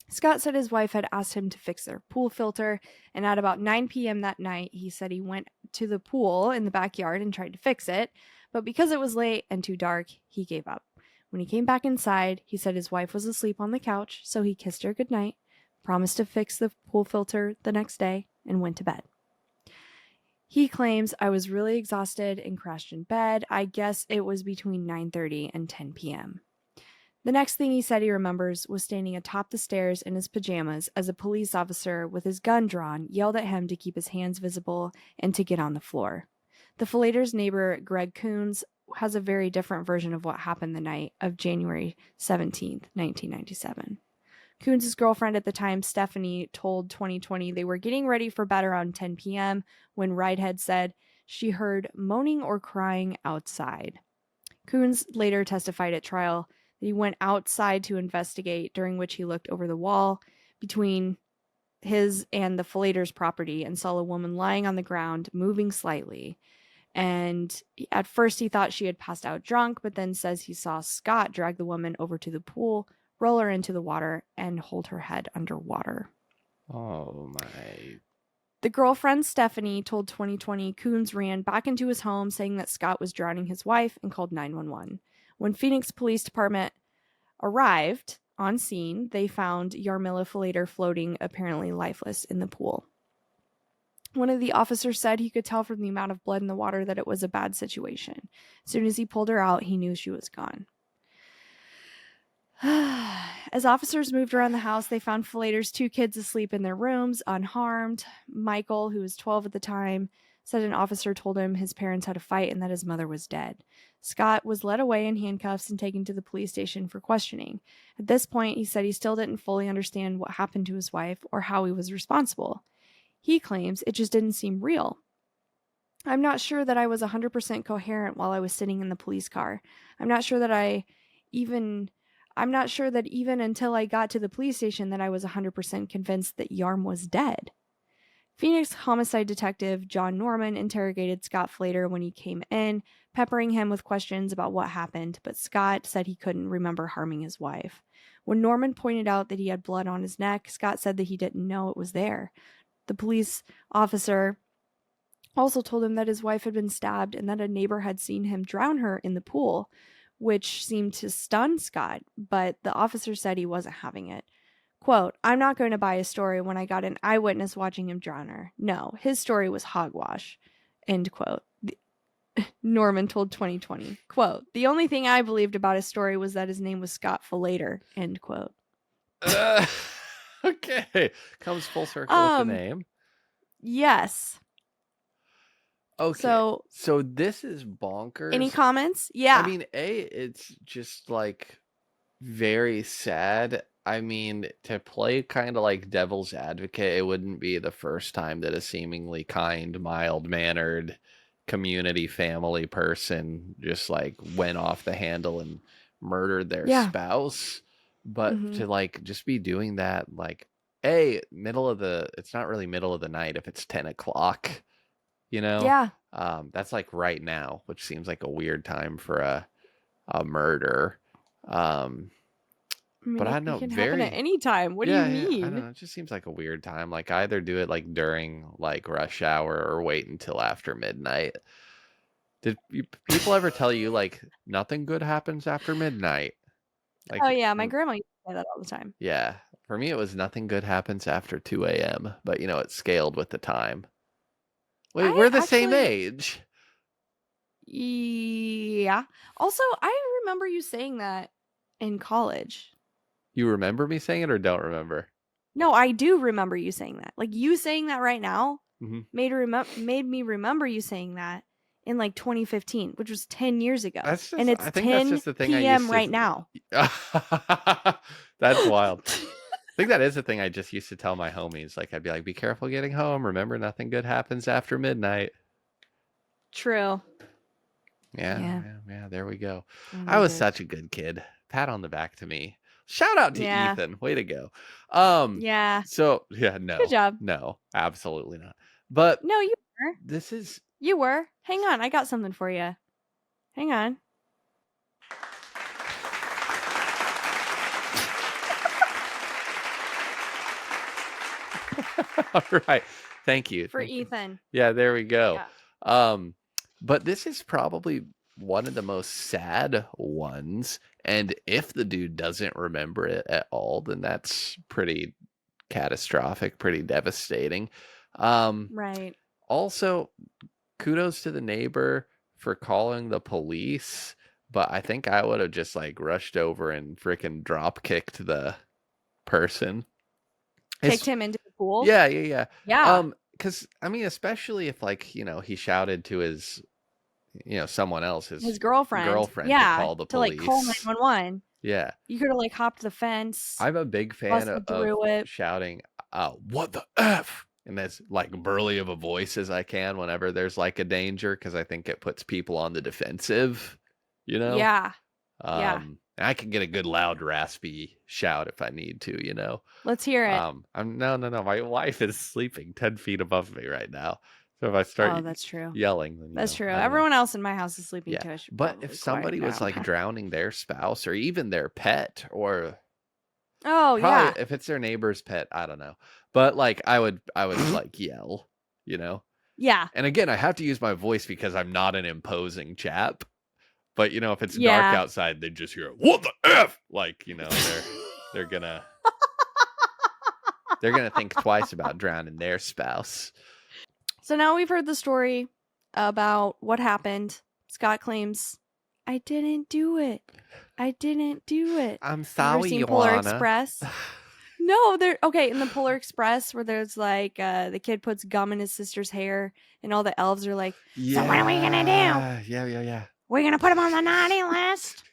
Scott said his wife had asked him to fix their pool filter, and at about 9 p.m. that night, he said he went to the pool in the backyard and tried to fix it, but because it was late and too dark, he gave up. When he came back inside, he said his wife was asleep on the couch, so he kissed her goodnight, promised to fix the pool filter the next day, and went to bed. He claims, I was really exhausted and crashed in bed. I guess it was between 9:30 and 10 p.m. The next thing he said he remembers was standing atop the stairs in his pajamas as a police officer with his gun drawn yelled at him to keep his hands visible and to get on the floor. The Flater's neighbor, Greg Coons, has a very different version of what happened the night of January 17th, 1997. Coons' girlfriend at the time, Stephanie, told 2020 they were getting ready for bed around 10 p.m. when Ridehead said she heard moaning or crying outside. Coons later testified at trial that he went outside to investigate, during which he looked over the wall between his and the Flater's property and saw a woman lying on the ground, moving slightly. And at first he thought she had passed out drunk, but then says he saw Scott drag the woman over to the pool, roll her into the water, and hold her head underwater. Oh my. The girlfriend, Stephanie, told 2020 Coons ran back into his home saying that Scott was drowning his wife and called 911. When Phoenix Police Department arrived on scene, they found Yarmila Flater floating, apparently lifeless, in the pool. One of the officers said he could tell from the amount of blood in the water that it was a bad situation. As soon as he pulled her out, he knew she was gone. As officers moved around the house, they found Flater's 2 kids asleep in their rooms, unharmed. Michael, who was 12 at the time, said an officer told him his parents had a fight and that his mother was dead. Scott was led away in handcuffs and taken to the police station for questioning. At this point, he said he still didn't fully understand what happened to his wife or how he was responsible. He claims it just didn't seem real. I'm not sure that I was 100% coherent while I was sitting in the police car. I'm not sure that even until I got to the police station that I was 100% convinced that Yarm was dead. Phoenix homicide detective John Norman interrogated Scott Flater when he came in, peppering him with questions about what happened, but Scott said he couldn't remember harming his wife. When Norman pointed out that he had blood on his neck, Scott said that he didn't know it was there. The police officer also told him that his wife had been stabbed and that a neighbor had seen him drown her in the pool, which seemed to stun Scott, but the officer said he wasn't having it. Quote, I'm not going to buy a story when I got an eyewitness watching him drown her. No, his story was hogwash. End quote. Norman told 2020, quote, the only thing I believed about his story was that his name was Scott Flater, end quote. Okay. Comes full circle with the name. Yes. Okay. So this is bonkers. Any comments? Yeah. I mean, it's just like very sad. I mean, to play kind of like devil's advocate, it wouldn't be the first time that a seemingly kind, mild-mannered community family person just like went off the handle and murdered their spouse. But to like just be doing that, like, it's not really middle of the night if it's 10 o'clock, you know? Yeah. That's like right now, which seems like a weird time for a murder. I mean, but I know it can happen at any time. What do you mean? I don't know. It just seems like a weird time. Like either do it like during like rush hour or wait until after midnight. Did people ever tell you like nothing good happens after midnight? Like, oh yeah, my grandma used to say that all the time. Yeah, for me it was nothing good happens after 2 a.m. But you know it scaled with the time. Wait, we're the same age. Yeah. Also, I remember you saying that in college. You remember me saying it or don't remember? No, I do remember you saying that. Like, you saying that right now Mm-hmm. made me remember you saying that in like 2015, which was 10 years ago. That's just, And it's I think that's 10 just the thing I p.m. used right to. now. That's wild. I think that is the thing I just used to tell my homies. Like, I'd be like, be careful getting home. Remember, nothing good happens after midnight. True. Yeah. There we go. Oh I my was goodness. such a good kid. Pat on the back to me. Shout out to Yeah. Ethan. Way to go. Yeah. So yeah, Good job. no, absolutely not. But No, you were. this is You were. Hang on. I got something for you. Hang on. all right. Thank you. For Thank you. Ethan. Yeah, there we go. Yeah. But this is probably one of the most sad ones. And if the dude doesn't remember it at all, then that's pretty catastrophic, pretty devastating. Right. Also, kudos to the neighbor for calling the police, but I think I would have just like rushed over and freaking drop kicked the person. Kicked him into the pool? Yeah. Yeah. Because I mean, especially if like, you know, he shouted to his, you know, someone else, His girlfriend. to Yeah. call the To like call police. 911. Yeah. You could have like hopped the fence, I'm a big fan busted of through it. shouting, what the F? And as like burly of a voice as I can whenever there's like a danger, because I think it puts people on the defensive, you know? Yeah. Yeah. And I can get a good loud raspy shout if I need to, you know? Let's hear it. No. My wife is sleeping 10 feet above me right now. So if I Oh, start that's true. yelling, then That's true. I don't know. Everyone else in my house is sleeping too. I should But probably if somebody quiet was down. like drowning their spouse or even their pet, or Oh, probably yeah. if it's their neighbor's pet, I don't know. But like I would like yell, you know? Yeah. And again, I have to use my voice because I'm not an imposing chap. But you know, if it's dark Yeah. outside, they just hear what the F? Like, you know, they're gonna think twice about drowning their spouse. So now we've heard the story about what happened. Scott claims, I didn't do it. I didn't do it. I'm Have you ever sorry, seen you Polar wanna. Express? No, they're okay. In the Polar Express, where there's like the kid puts gum in his sister's hair, and all the elves are like, Yeah. so what are we gonna do? Yeah. We're gonna put him on the naughty list.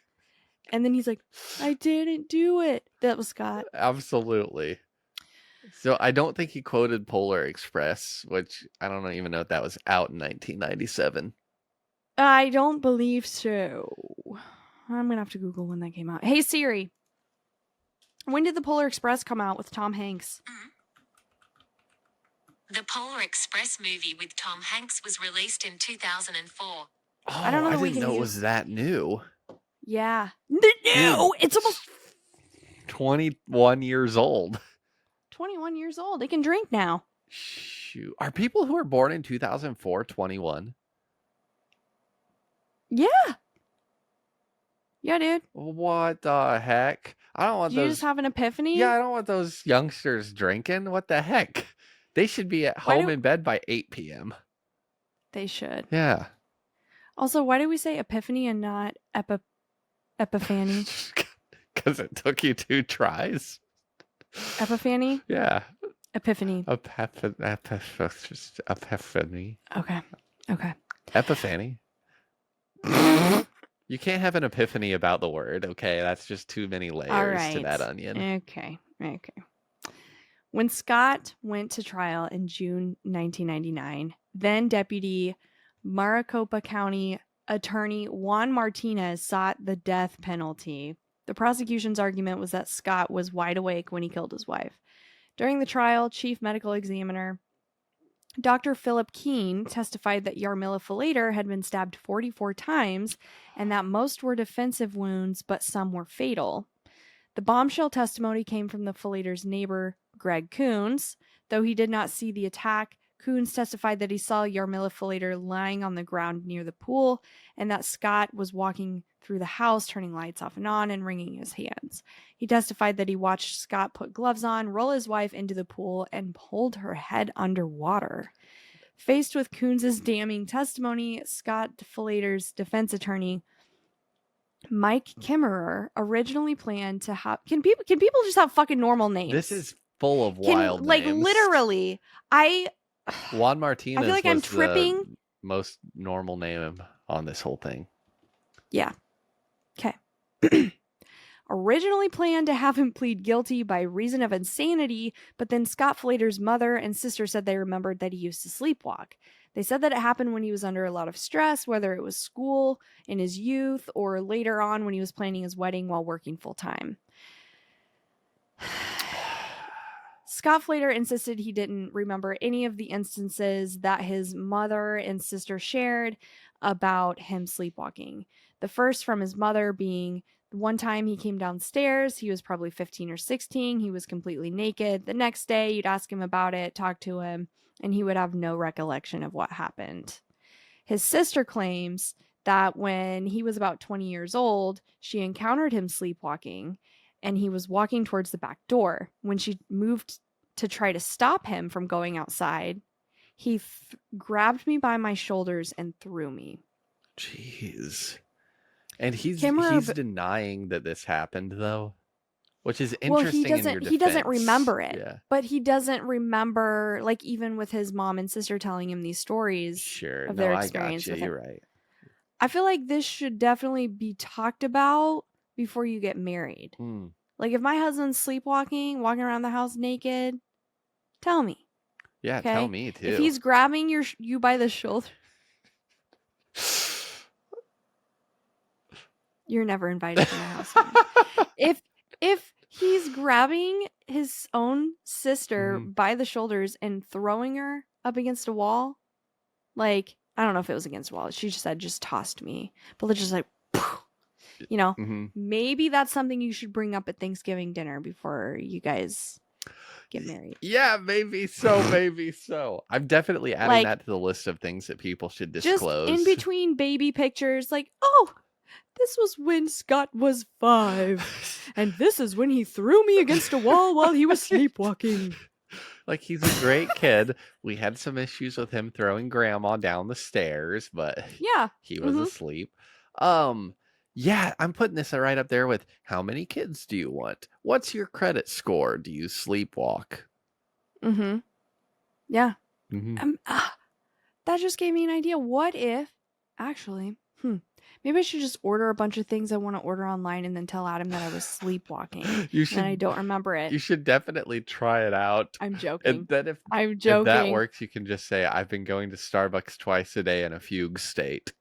And then he's like, I didn't do it. That was Scott. Absolutely. So I don't think he quoted Polar Express, which I don't even know if that was out in 1997. I don't believe so. I'm gonna have to Google when that came out. Hey Siri, when did the Polar Express come out with Tom Hanks? The Polar Express movie with Tom Hanks was released in 2004. Oh, I don't know that we didn't can know it use- was that new. Yeah. No, it's almost 21 years old. 21 years old. They can drink now. Shoot. Are people who were born in 2004 21? Yeah. Yeah, dude. What the heck? I don't want Did you those. just have an epiphany? Yeah, I don't want those youngsters drinking. What the heck? They should be at Why home do- in bed by 8 p.m. They should. Yeah. Also, why do we say epiphany and not epiphany? Because it took you 2 tries. Epiphany? Yeah. Epiphany. Epiphany. Okay. Epiphany. You can't have an epiphany about the word, okay? That's just too many layers to that onion. Okay. When Scott went to trial in June 1999, then Deputy Maricopa County Attorney Juan Martinez sought the death penalty. The prosecution's argument was that Scott was wide awake when he killed his wife. During the trial, Chief Medical Examiner Dr. Philip Keene testified that Yarmila Falater had been stabbed 44 times and that most were defensive wounds, but some were fatal. The bombshell testimony came from the Falater's neighbor, Greg Coons. Though he did not see the attack, Coons testified that he saw Yarmila Falater lying on the ground near the pool and that Scott was walking through the house, turning lights off and on and wringing his hands. He testified that he watched Scott put gloves on, roll his wife into the pool, and hold her head underwater. Faced with Coons' damning testimony, Scott Falater's defense attorney Mike Kimmerer originally planned to have. Can people just have fucking normal names? This is full of Can wild like names. literally, Juan Martinez I feel like I'm was tripping. the most normal name on this whole thing. Yeah. Okay. Originally planned to have him plead guilty by reason of insanity, but then Scott Flater's mother and sister said they remembered that he used to sleepwalk. They said that it happened when he was under a lot of stress, whether it was school in his youth or later on when he was planning his wedding while working full time. Scott Flater insisted he didn't remember any of the instances that his mother and sister shared about him sleepwalking. The first from his mother being one time he came downstairs, he was probably 15 or 16, he was completely naked. The next day, you'd ask him about it, talk to him, and he would have no recollection of what happened. His sister claims that when he was about 20 years old, she encountered him sleepwalking and he was walking towards the back door. When she moved to try to stop him from going outside, he grabbed me by my shoulders and threw me. Jeez. And he's Kimmerer denying that this happened, though, which is Well, interesting in your he doesn't defense. remember it. Yeah. But he doesn't remember, like, even with his mom and sister telling him these stories Sure. of No, their I experience got you. with him. You're right. I feel like this should definitely be talked about before you get married. Like, if my husband's sleepwalking, walking around the house naked, tell me. Yeah, Okay? tell me too. If he's grabbing you by the shoulder, you're never invited to my house. If he's grabbing his own sister by the shoulders and throwing her up against a wall, like, I don't know if it was against a wall. She just said, just tossed me. But it's just like, you know, maybe that's something you should bring up at Thanksgiving dinner before you guys get married. Yeah, maybe so, maybe so. I'm definitely adding that to the list of things that people should disclose. Just in between baby pictures, like, oh, this was when Scott was 5, and this is when he threw me against a wall while he was sleepwalking. Like, he's a great kid. We had some issues with him throwing grandma down the stairs, but yeah, he was asleep. Yeah, I'm putting this right up there with how many kids do you want? What's your credit score? Do you sleepwalk? Yeah. That just gave me an idea. What if, actually, maybe I should just order a bunch of things I want to order online and then tell Adam that I was sleepwalking. And I don't remember it. You should definitely try it out. I'm joking. And then if that works, you can just say, I've been going to Starbucks twice a day in a fugue state.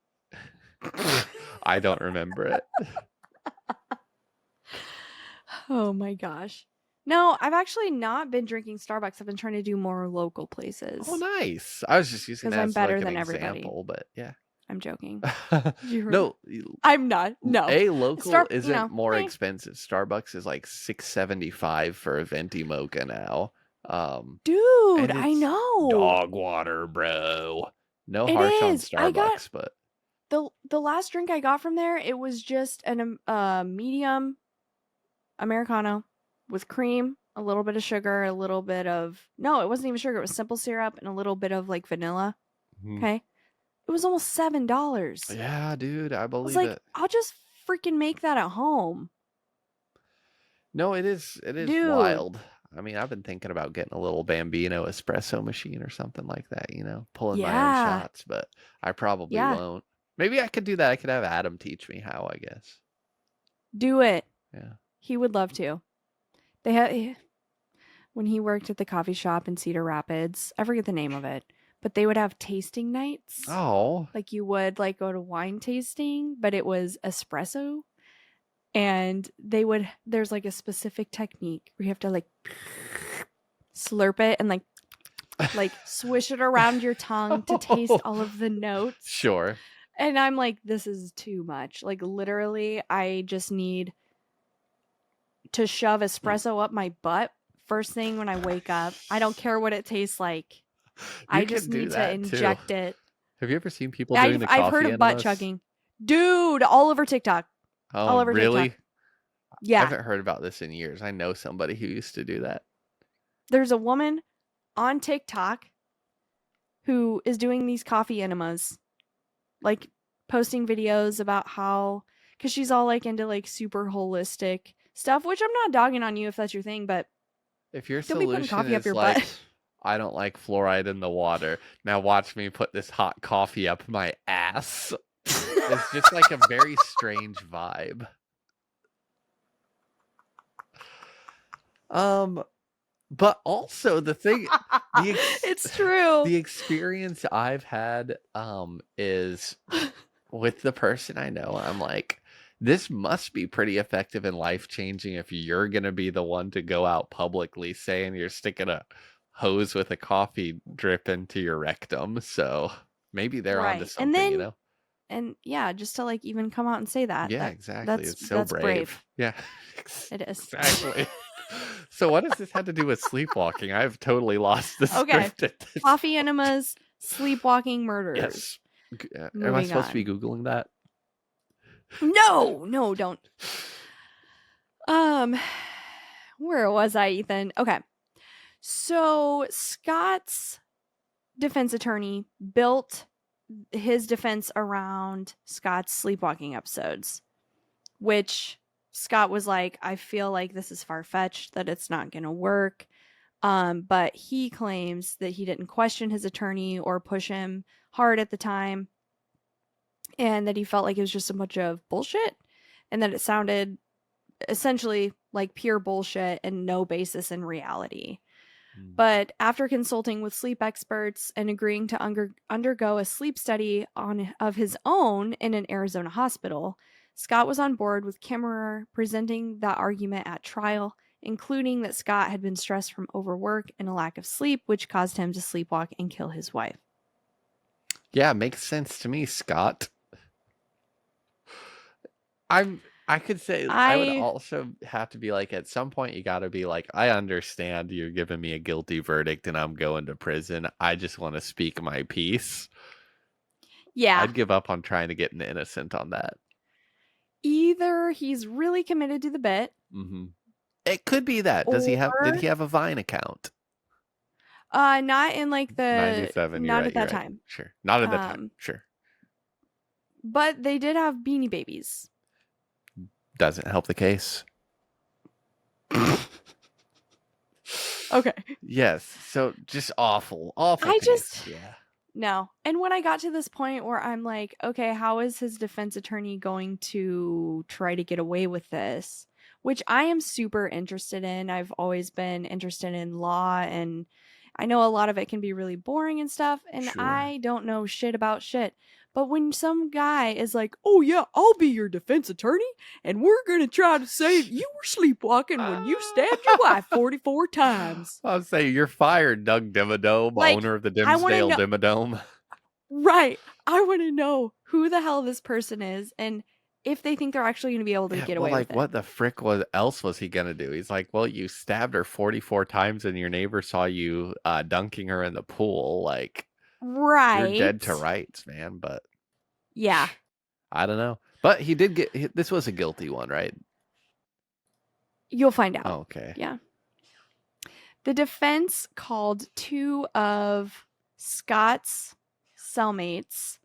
I don't remember it. Oh my gosh. No, I've actually not been drinking Starbucks. I've been trying to do more local places. Oh, nice. I was just using that as better like than an everybody. example, but yeah. I'm joking. No, I'm not. No. A local isn't more expensive. Starbucks is like $6.75 for a venti mocha now. Dude, I know. Dog water, bro. No harsh on Starbucks, but the last drink I got from there, it was just a medium Americano with cream, a little bit of sugar, a little bit of no, it wasn't even sugar. It was simple syrup and a little bit of like vanilla. Okay. It was almost $7. Yeah, dude, I believe it. it. I'll just freaking make that at home. No, it is Dude. wild. I mean, I've been thinking about getting a little Bambino espresso machine or something like that, pulling my own shots, but I probably won't. Maybe I could do that. I could have Adam teach me how, I guess. Do it. Yeah. He would love to. They had when he worked at the coffee shop in Cedar Rapids, I forget the name of it, but they would have tasting nights. Oh. Like you would like go to wine tasting, but it was espresso. And there's like a specific technique where you have to like slurp it and like swish it around your tongue to taste all of the notes. Sure. And I'm like, this is too much. Like literally, I just need to shove espresso up my butt first thing when I wake up. I don't care what it tastes like. I just need to inject it. Have you ever seen people doing the coffee I've heard of butt chugging. Dude, all over TikTok. Oh, all over really? TikTok. Yeah. I haven't heard about this in years. I know somebody who used to do that. There's a woman on TikTok who is doing these coffee enemas. Like posting videos about how, because she's all like into like super holistic stuff, which I'm not dogging on you if that's your thing, but If your don't be putting solution coffee up is your like, butt. I don't like fluoride in the water, now watch me put this hot coffee up my ass. It's just like a very strange vibe. But also the thing, It's true. the experience I've had is with the person I know. I'm like, this must be pretty effective and life-changing if you're gonna be the one to go out publicly saying you're sticking a hose with a coffee drip into your rectum. So maybe they're onto Right. And something, you then know? and yeah, just to like even come out and say that Yeah, exactly. that's It's so brave. Yeah, It is. exactly. So what does this have to do with sleepwalking? I've totally lost the Okay. script at this Coffee point. enemas, sleepwalking murderers. Yes. Am I Moving supposed to be on. Googling that? No, don't. Where was I, Ethan? Okay. So Scott's defense attorney built his defense around Scott's sleepwalking episodes, which Scott was like, I feel like this is far-fetched, that it's not going to work. But he claims that he didn't question his attorney or push him hard at the time, and that he felt like it was just a bunch of bullshit, and that it sounded essentially like pure bullshit and no basis in reality. But after consulting with sleep experts and agreeing to undergo a sleep study of his own in an Arizona hospital, Scott was on board with Kimmerer presenting that argument at trial, including that Scott had been stressed from overwork and a lack of sleep, which caused him to sleepwalk and kill his wife. Yeah, makes sense to me, Scott. I could say I would also have to be like, at some point you got to be like, I understand you're giving me a guilty verdict and I'm going to prison. I just want to speak my piece. Yeah. I'd give up on trying to get an innocent on that. Either he's really committed to the bit. Mm-hmm. It could be that. Did he have a Vine account? Not in like the 97. Not right, at that time. Sure. Not at that time. Sure. But they did have Beanie Babies. Doesn't help the case. Okay. Yes. So just awful. Yeah. No. And when I got to this point where I'm like, okay, how is his defense attorney going to try to get away with this? Which I am super interested in. I've always been interested in law, and I know a lot of it can be really boring and stuff, and Sure. I don't know shit about shit. But when some guy is like, oh yeah, I'll be your defense attorney, and we're going to try to say you were sleepwalking when you stabbed your wife 44 times. I'll say you're fired, Doug Dimmadome, Like, owner of the Dimsdale Dimmadome. Right. I want to know who the hell this person is and if they think they're actually going to be able to get away with it. What the frick else was he going to do? He's like, well, you stabbed her 44 times and your neighbor saw you dunking her in the pool. Like, right. You're dead to rights, man. But yeah, I don't know. But he did this was a guilty one, right? You'll find out. Oh, okay. Yeah. The defense called two of Scott's cellmates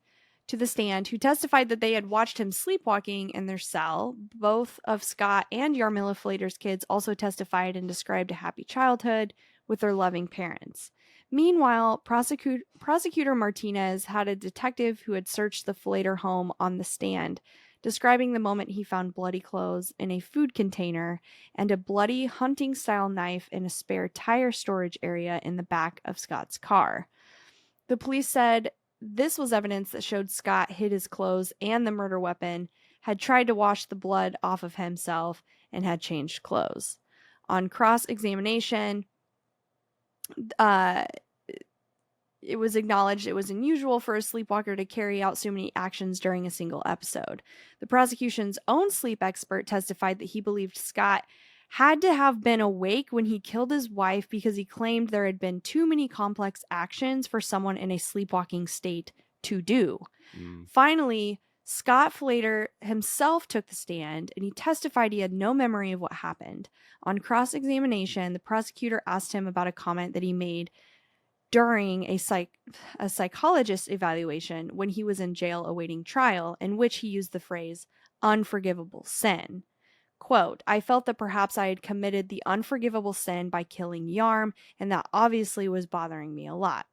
to the stand who testified that they had watched him sleepwalking in their cell. Both of Scott and Yarmila Flater's kids also testified and described a happy childhood with their loving parents. Meanwhile, prosecutor Martinez had a detective who had searched the Flater home on the stand, describing the moment he found bloody clothes in a food container and a bloody hunting-style knife in a spare tire storage area in the back of Scott's car. The police said this was evidence that showed Scott hid his clothes and the murder weapon, had tried to wash the blood off of himself, and had changed clothes. On cross-examination, it was acknowledged it was unusual for a sleepwalker to carry out so many actions during a single episode. The prosecution's own sleep expert testified that he believed Scott had to have been awake when he killed his wife because he claimed there had been too many complex actions for someone in a sleepwalking state to do. Finally, Scott Flater himself took the stand, and he testified he had no memory of what happened. On cross-examination, the prosecutor asked him about a comment that he made during a psychologist evaluation when he was in jail awaiting trial, in which he used the phrase, unforgivable sin. Quote, I felt that perhaps I had committed the unforgivable sin by killing Yarm, and that obviously was bothering me a lot.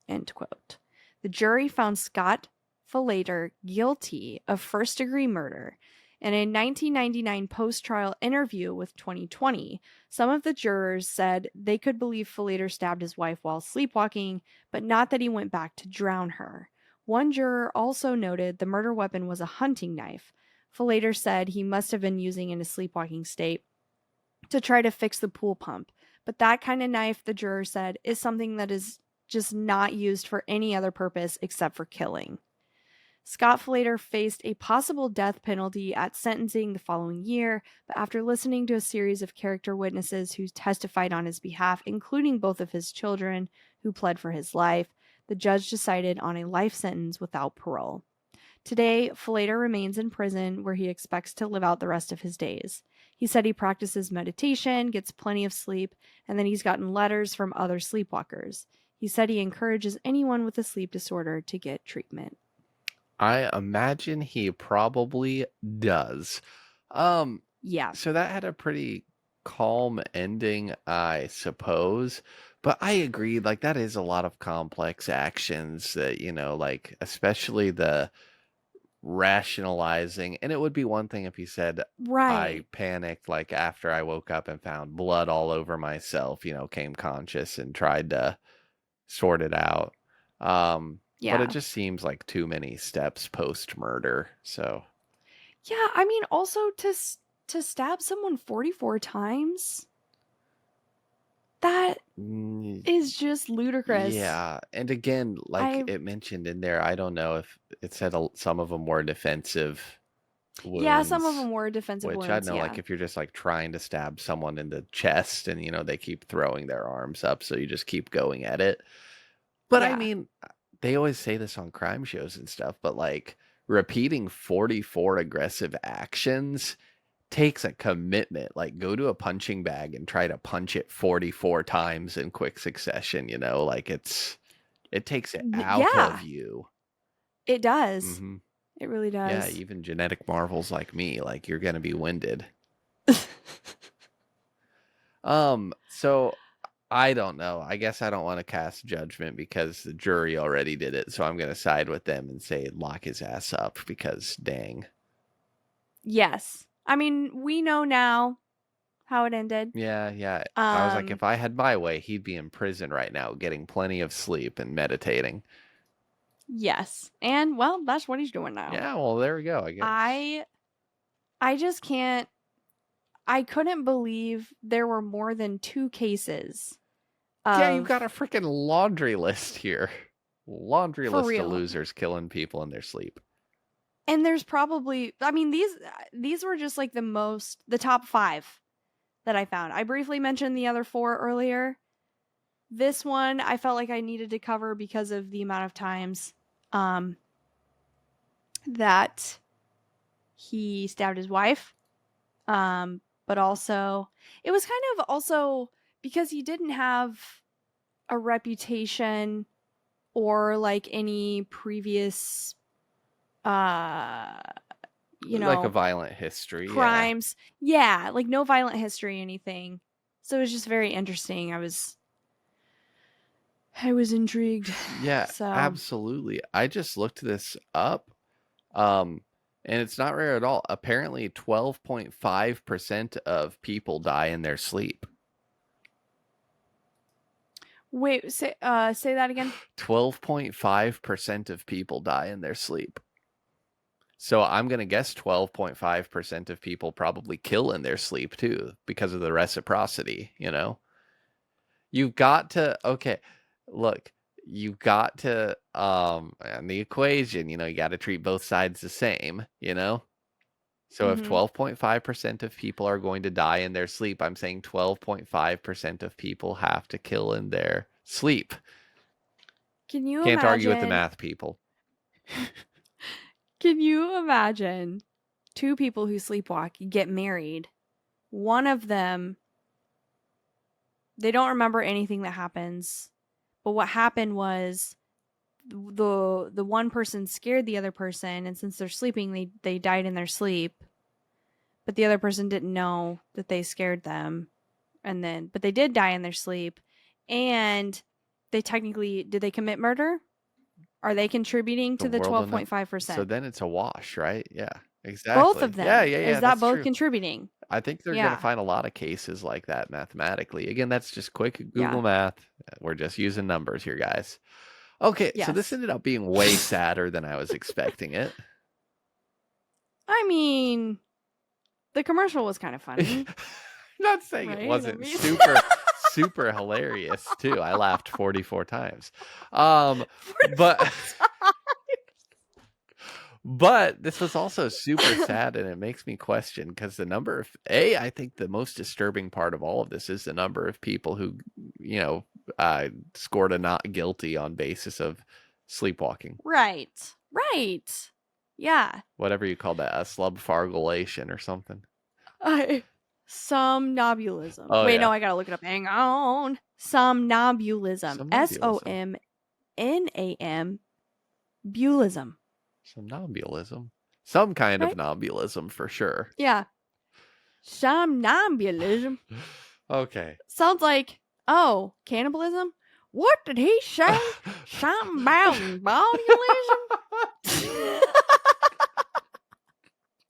End quote. The jury found Scott Falater guilty of first-degree murder. In a 1999 post-trial interview with 2020, some of the jurors said they could believe Falater stabbed his wife while sleepwalking, but not that he went back to drown her. One juror also noted the murder weapon was a hunting knife. Falater said he must have been using in a sleepwalking state to try to fix the pool pump, but that kind of knife, the juror said, is something that is just not used for any other purpose except for killing. Scott Falater faced a possible death penalty at sentencing the following year, but after listening to a series of character witnesses who testified on his behalf, including both of his children who pled for his life, the judge decided on a life sentence without parole. Today, Falater remains in prison where he expects to live out the rest of his days. He said he practices meditation, gets plenty of sleep, and then he's gotten letters from other sleepwalkers. He said he encourages anyone with a sleep disorder to get treatment. I imagine he probably does. Um, Yeah. so that had a pretty calm ending, I suppose. But I agree, like that is a lot of complex actions that, like especially the rationalizing. And it would be one thing if he said, I Right. panicked like after I woke up and found blood all over myself, came conscious and tried to sort it out. But it Yeah. just seems like too many steps post murder. So Yeah, I mean also to stab someone 44 times, that is just ludicrous. yeah, and again, like I it mentioned in there, I don't know if it said some of them were defensive Yeah, some of wounds, them were defensive which I wounds, know, like yeah. if you're just like trying to stab someone in the chest and they keep throwing their arms up, so you just keep going at it. But I Yeah. mean, they always say this on crime shows and stuff, but like repeating 44 aggressive actions takes a commitment. Like go to a punching bag and try to punch it 44 times in quick succession, like it takes it out of Yeah, you. it does. Hmm. It really Yeah, does. even genetic marvels like me, like you're gonna be winded. So I don't know. I guess I don't want to cast judgment because the jury already did it, so I'm gonna side with them and say lock his ass up because dang. Yes. I mean, we know now how it ended. Yeah, yeah. I was like, Um, if I had my way, he'd be in prison right now, getting plenty of sleep and meditating. yes. And well, that's what he's doing now. Yeah, well, there we go, I guess. I just can't I couldn't believe there were more than 2 cases Yeah, you've got a of freaking laundry list here. Laundry for list of real. losers killing people in their sleep. And there's probably I mean these were just like the top 5 that I found. I briefly mentioned the other 4 earlier. This one I felt like I needed to cover because of the amount of times um that he stabbed his wife. But also it was kind of also because he didn't have a reputation or like any previous uh you Like a know violent history, yeah. crimes. Yeah, like no violent history, anything. So it was just very interesting. I was intrigued. Yeah, So absolutely. I just looked this up. Um, and it's not rare at all. Apparently 12.5% of people die in their sleep. wait, say that again. 12.5% of people die in their sleep. So I'm going to guess 12.5% of people probably kill in their sleep too because of the reciprocity. You've got to, okay, look, you've got to, and the equation, you got to treat both sides the same. So if Mm-hmm. 12.5% of people are going to die in their sleep, I'm saying 12.5% of people have to kill in their sleep. Can you Can't argue with the imagine? math, people. Can you imagine 2 people who sleepwalk get married? One of them, they don't remember anything that happens, but what happened was the one person scared the other person, and since they're sleeping, they died in their sleep. But the other person didn't know that they scared them, but they did die in their sleep, and they technically did they commit murder? Are they contributing to the world will know. 12.5%? So then it's a wash, right? Yeah, exactly. Both of them. Yeah, Is that that's both true. contributing? I think they're Yeah. going to find a lot of cases like that mathematically. Again, that's just quick Google Yeah. math. We're just using numbers here, guys. Okay, so this Yes. ended up being way sadder than I was expecting it. I mean, the commercial was kind of funny. Not saying Right? it wasn't I mean- super hilarious too. I laughed 44 times. But this was also super sad, and it makes me question, because the number of I think the most disturbing part of all of this is the number of people who, scored a not guilty on basis of sleepwalking. Right. Yeah. Whatever you call that, a slubfargulation or something. Somnambulism. Oh, Wait, yeah. no, I gotta look it up. Hang on. Somnambulism. Somnambulism. SOMNAM. Bulism. Somnambulism. Some kind Right? of nombulism for sure. Yeah. Somnambulism. Okay. Sounds like, cannibalism? What did he say? Something about somnambulism?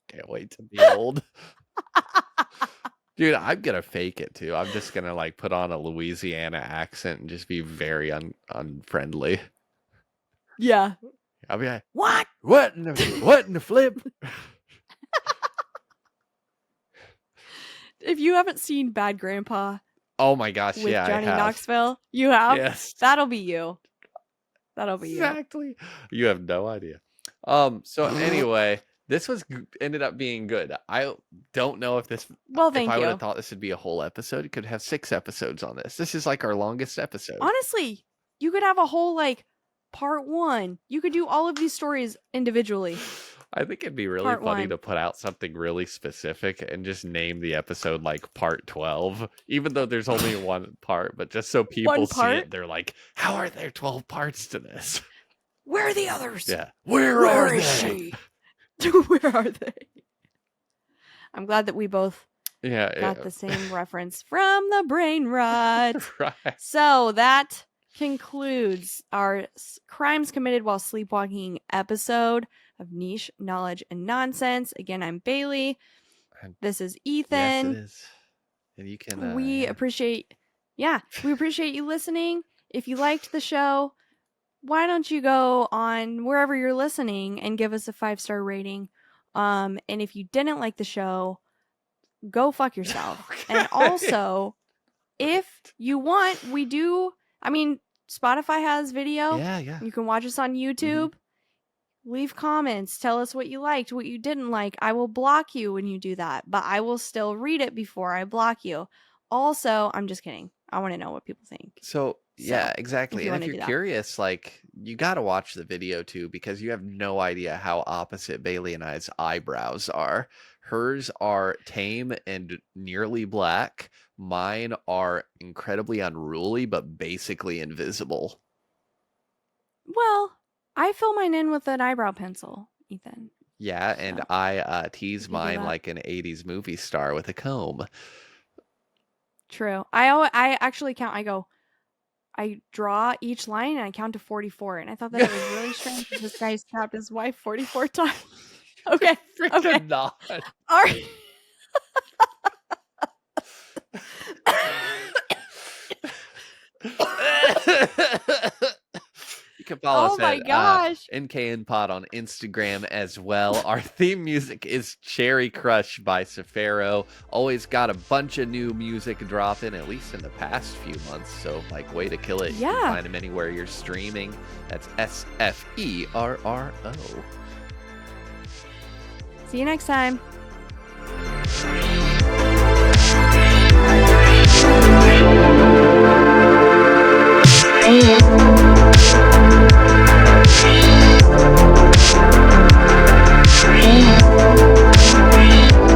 Can't wait to be old. Dude, I'm gonna fake it too. I'm just gonna like put on a Louisiana accent and just be very unfriendly. Yeah. I'll be like, What? what in the flip? If you haven't seen Bad Grandpa Oh my gosh, with yeah, Johnny I have. Knoxville, you have? Yes. That'll be you. That'll be you. Exactly. You have no idea. So anyway, this ended up being good. I don't know if this Well, if thank I would you. have thought this would be a whole episode, it could have 6 episodes on this. This is like our longest episode. Honestly, you could have a whole part 1. You could do all of these stories individually. I think it'd be really Part funny 1. to put out something really specific and just name the episode like part 12, even though there's only one part, but just so people see part? it, they're like, how are there 12 parts to this? Where are the others? Yeah. Where are is they? she? Where are they? I'm glad that we both Yeah. got the same reference from the brain rot. Right. So that concludes our crimes committed while sleepwalking episode of Niche Knowledge and Nonsense. Again, I'm Bailey. This is Ethan. Yes, it is. And you can. We appreciate you listening. If you liked the show, why don't you go on wherever you're listening and give us a 5-star rating? And if you didn't like the show, go fuck yourself. Okay. And also, if you want, Spotify has video. Yeah. You can watch us on YouTube. Leave comments. Tell us what you liked, what you didn't like. I will block you when you do that, but I will still read it before I block you. Also, I'm just kidding. I want to know what people think. So yeah, exactly. if you And wanna if do you're that. curious, you got to watch the video too, because you have no idea how opposite Bailey and I's eyebrows are. Hers are tame and nearly black. Mine are incredibly unruly, but basically invisible. Well, I fill mine in with an eyebrow pencil, Ethan. Yeah, and So, I tease you do mine that. like an 80s movie star with a comb. True. I actually count. I draw each line and I count to 44, and I thought that it was really strange that this guy's tapped his wife 44 times. Okay. Okay. Not. All right. You can follow Oh us my at gosh. NKN Pod on Instagram as well. Our theme music is Cherry Crush by Safaro. Always got a bunch of new music dropping, at least in the past few months. So, way to kill it. You Yeah. can find them anywhere you're streaming. That's SFERRO. See you next time.